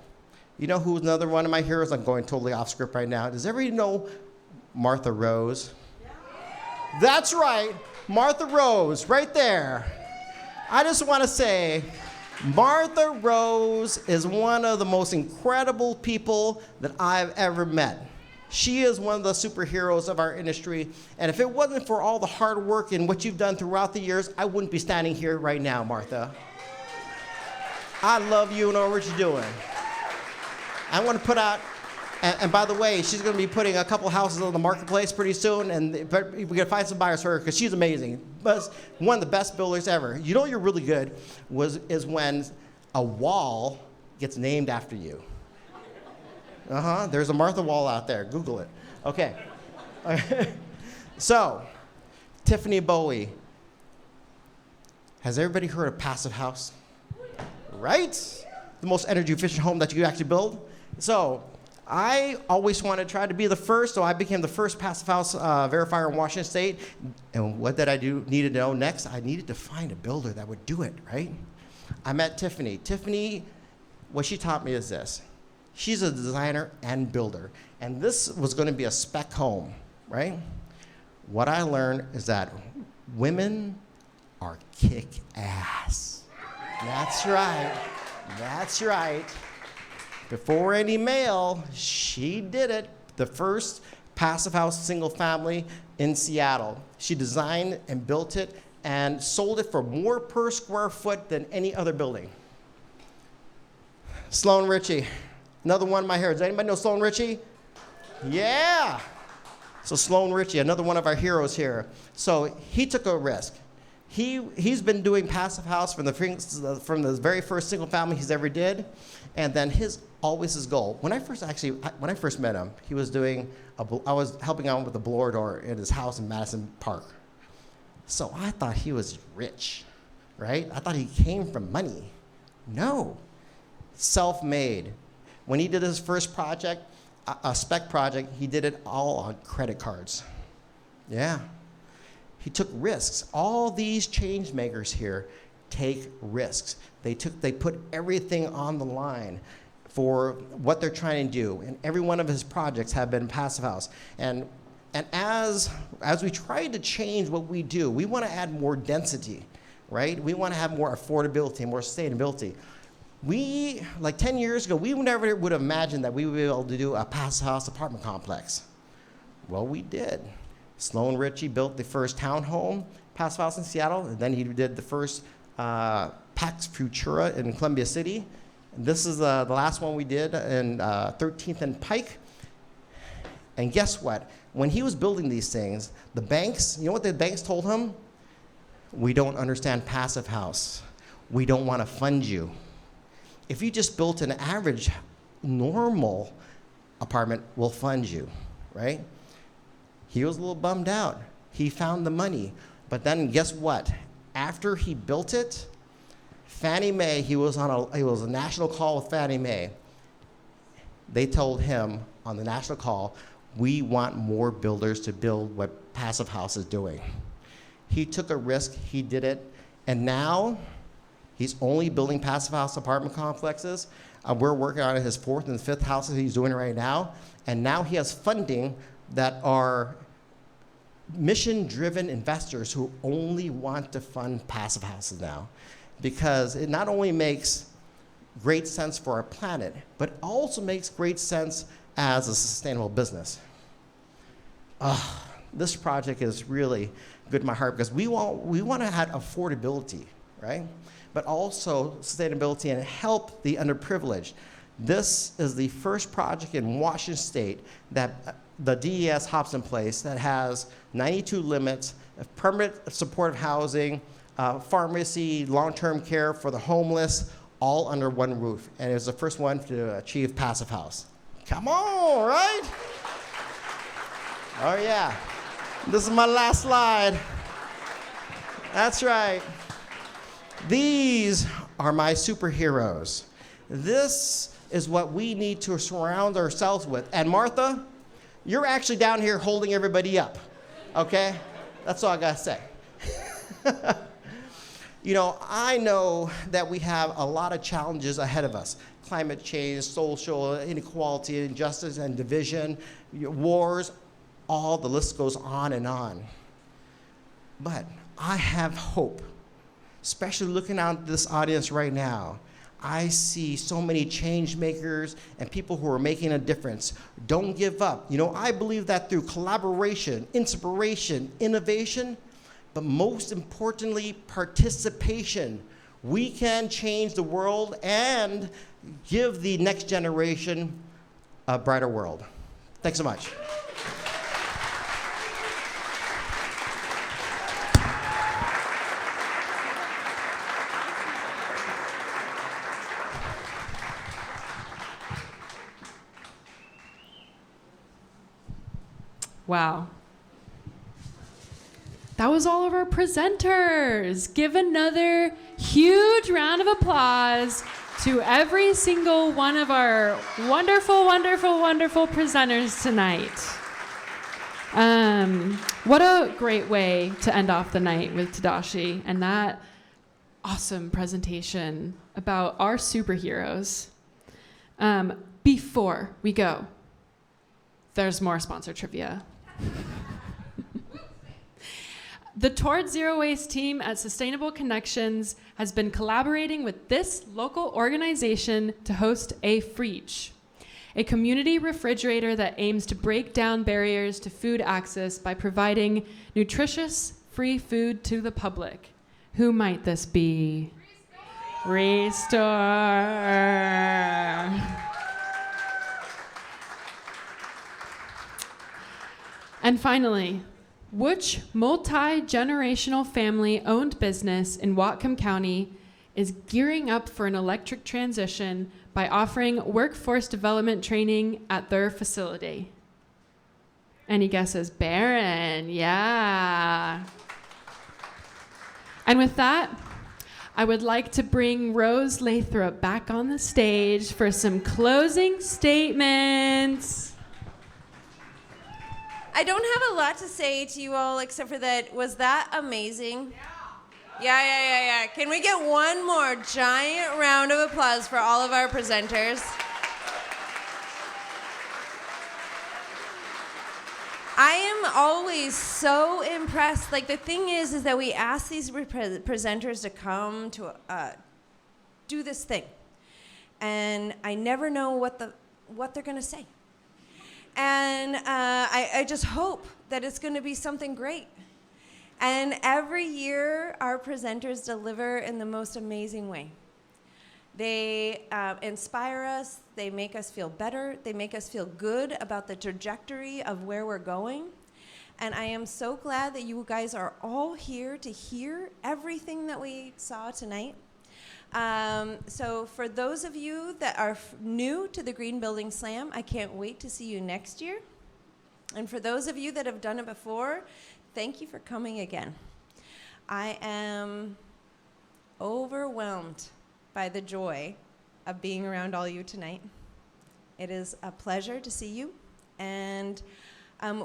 You know who's another one of my heroes? I'm going totally off script right now. Does everybody know Martha Rose? That's right, Martha Rose, right there. I just want to say, Martha Rose is one of the most incredible people that I've ever met. She is one of the superheroes of our industry, and if it wasn't for all the hard work and what you've done throughout the years, I wouldn't be standing here right now, Martha. I love you and know what you're doing. I want to put out, and by the way, she's going to be putting a couple houses on the marketplace pretty soon, and we're going to find some buyers for her because she's amazing. But one of the best builders ever. You know you're really good is when a wall gets named after you. There's a Martha Wall out there. Google it. Okay. So, Tiffany Bowie. Has everybody heard of Passive House? Right? The most energy efficient home that you can actually build. So, I always wanted to try to be the first, so I became the first Passive House verifier in Washington State. And what did I need to know next? I needed to find a builder that would do it, right? I met Tiffany. Tiffany, what she taught me is this. She's a designer and builder. And this was going to be a spec home, right? What I learned is that women are kick-ass. That's right. That's right. Before any male, she did it. The first passive house single family in Seattle. She designed and built it and sold it for more per square foot than any other building. Sloane Richie, another one of my heroes. Does anybody know Sloane Richie? Yeah. So Sloane Richie, another one of our heroes here. So he took a risk. He's been doing passive house from the very first single family he's ever did, and then always his goal. When I first met him, he was I was helping out with the blower door in his house in Madison Park. So I thought he was rich, right? I thought he came from money. No, self-made. When he did his first project, a spec project, he did it all on credit cards. Yeah. He took risks. All these change makers here take risks. They put everything on the line for what they're trying to do. And every one of his projects have been passive house. And as we try to change what we do, we want to add more density, right? We want to have more affordability, more sustainability. Like 10 years ago, we never would have imagined that we would be able to do a passive house apartment complex. Well, we did. Sloane Richie built the first townhome passive house in Seattle, and then he did the first Pax Futura in Columbia City. And this is the last one we did in 13th and Pike. And guess what? When he was building these things, the banks, you know what the banks told him? We don't understand passive house. We don't want to fund you. If you just built an average, normal apartment, we'll fund you, right? He was a little bummed out. He found the money. But then guess what? After he built it, Fannie Mae, he was a national call with Fannie Mae. They told him on the national call, we want more builders to build what Passive House is doing. He took a risk, he did it, and now he's only building Passive House apartment complexes. We're working on his 4th and 5th houses he's doing right now, and now he has funding that are mission-driven investors who only want to fund passive houses now, because it not only makes great sense for our planet, but also makes great sense as a sustainable business. This project is really good to my heart because we want to have affordability, right? But also sustainability and help the underprivileged. This is the first project in Washington State that the DES Hobson Place that has 92 limits, permanent supportive housing, pharmacy, long-term care for the homeless, all under one roof. And it was the first one to achieve Passive House. Come on, right? Oh yeah. This is my last slide. That's right. These are my superheroes. This is what we need to surround ourselves with. And Martha, you're actually down here holding everybody up, okay? That's all I gotta say. You know, I know that we have a lot of challenges ahead of us. Climate change, social inequality, injustice and division, wars, all the list goes on and on. But I have hope, especially looking out at this audience right now. I see so many change makers and people who are making a difference. Don't give up. You know, I believe that through collaboration, inspiration, innovation, but most importantly, participation, we can change the world and give the next generation a brighter world. Thanks so much. Wow. That was all of our presenters. Give another huge round of applause to every single one of our wonderful, wonderful, wonderful presenters tonight. What a great way to end off the night with Tadashi and that awesome presentation about our superheroes. before we go, there's more sponsor trivia. The Towards Zero Waste team at Sustainable Connections has been collaborating with this local organization to host a Freech, a community refrigerator that aims to break down barriers to food access by providing nutritious, free food to the public. Who might this be? Restore. And finally, which multi-generational family-owned business in Wacom County is gearing up for an electric transition by offering workforce development training at their facility? Any guesses? Barron, yeah. And with that, I would like to bring Rose Lathrop back on the stage for some closing statements. I don't have a lot to say to you all except for that, was that amazing? Yeah. Can we get one more giant round of applause for all of our presenters? I am always so impressed. Like, the thing is that we ask these presenters to come to do this thing, and I never know what they're going to say. And I just hope that it's going to be something great. And every year, our presenters deliver in the most amazing way. They inspire us. They make us feel better. They make us feel good about the trajectory of where we're going. And I am so glad that you guys are all here to hear everything that we saw tonight. So for those of you that are new to the Green Building Slam, I can't wait to see you next year. And for those of you that have done it before, thank you for coming again. I am overwhelmed by the joy of being around all you tonight. It is a pleasure to see you. And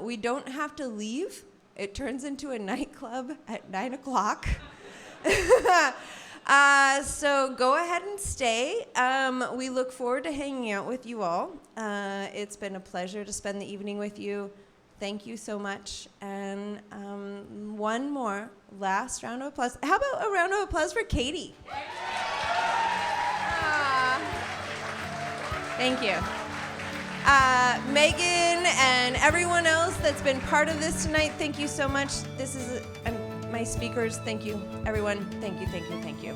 we don't have to leave. It turns into a nightclub at 9 o'clock. So go ahead and stay. We look forward to hanging out with you all. It's been a pleasure to spend the evening with you. Thank you so much. And one more last round of applause. How about a round of applause for Katie? Thank you. Megan and everyone else that's been part of this tonight, thank you so much. This is my speakers. Thank you, everyone. Thank you.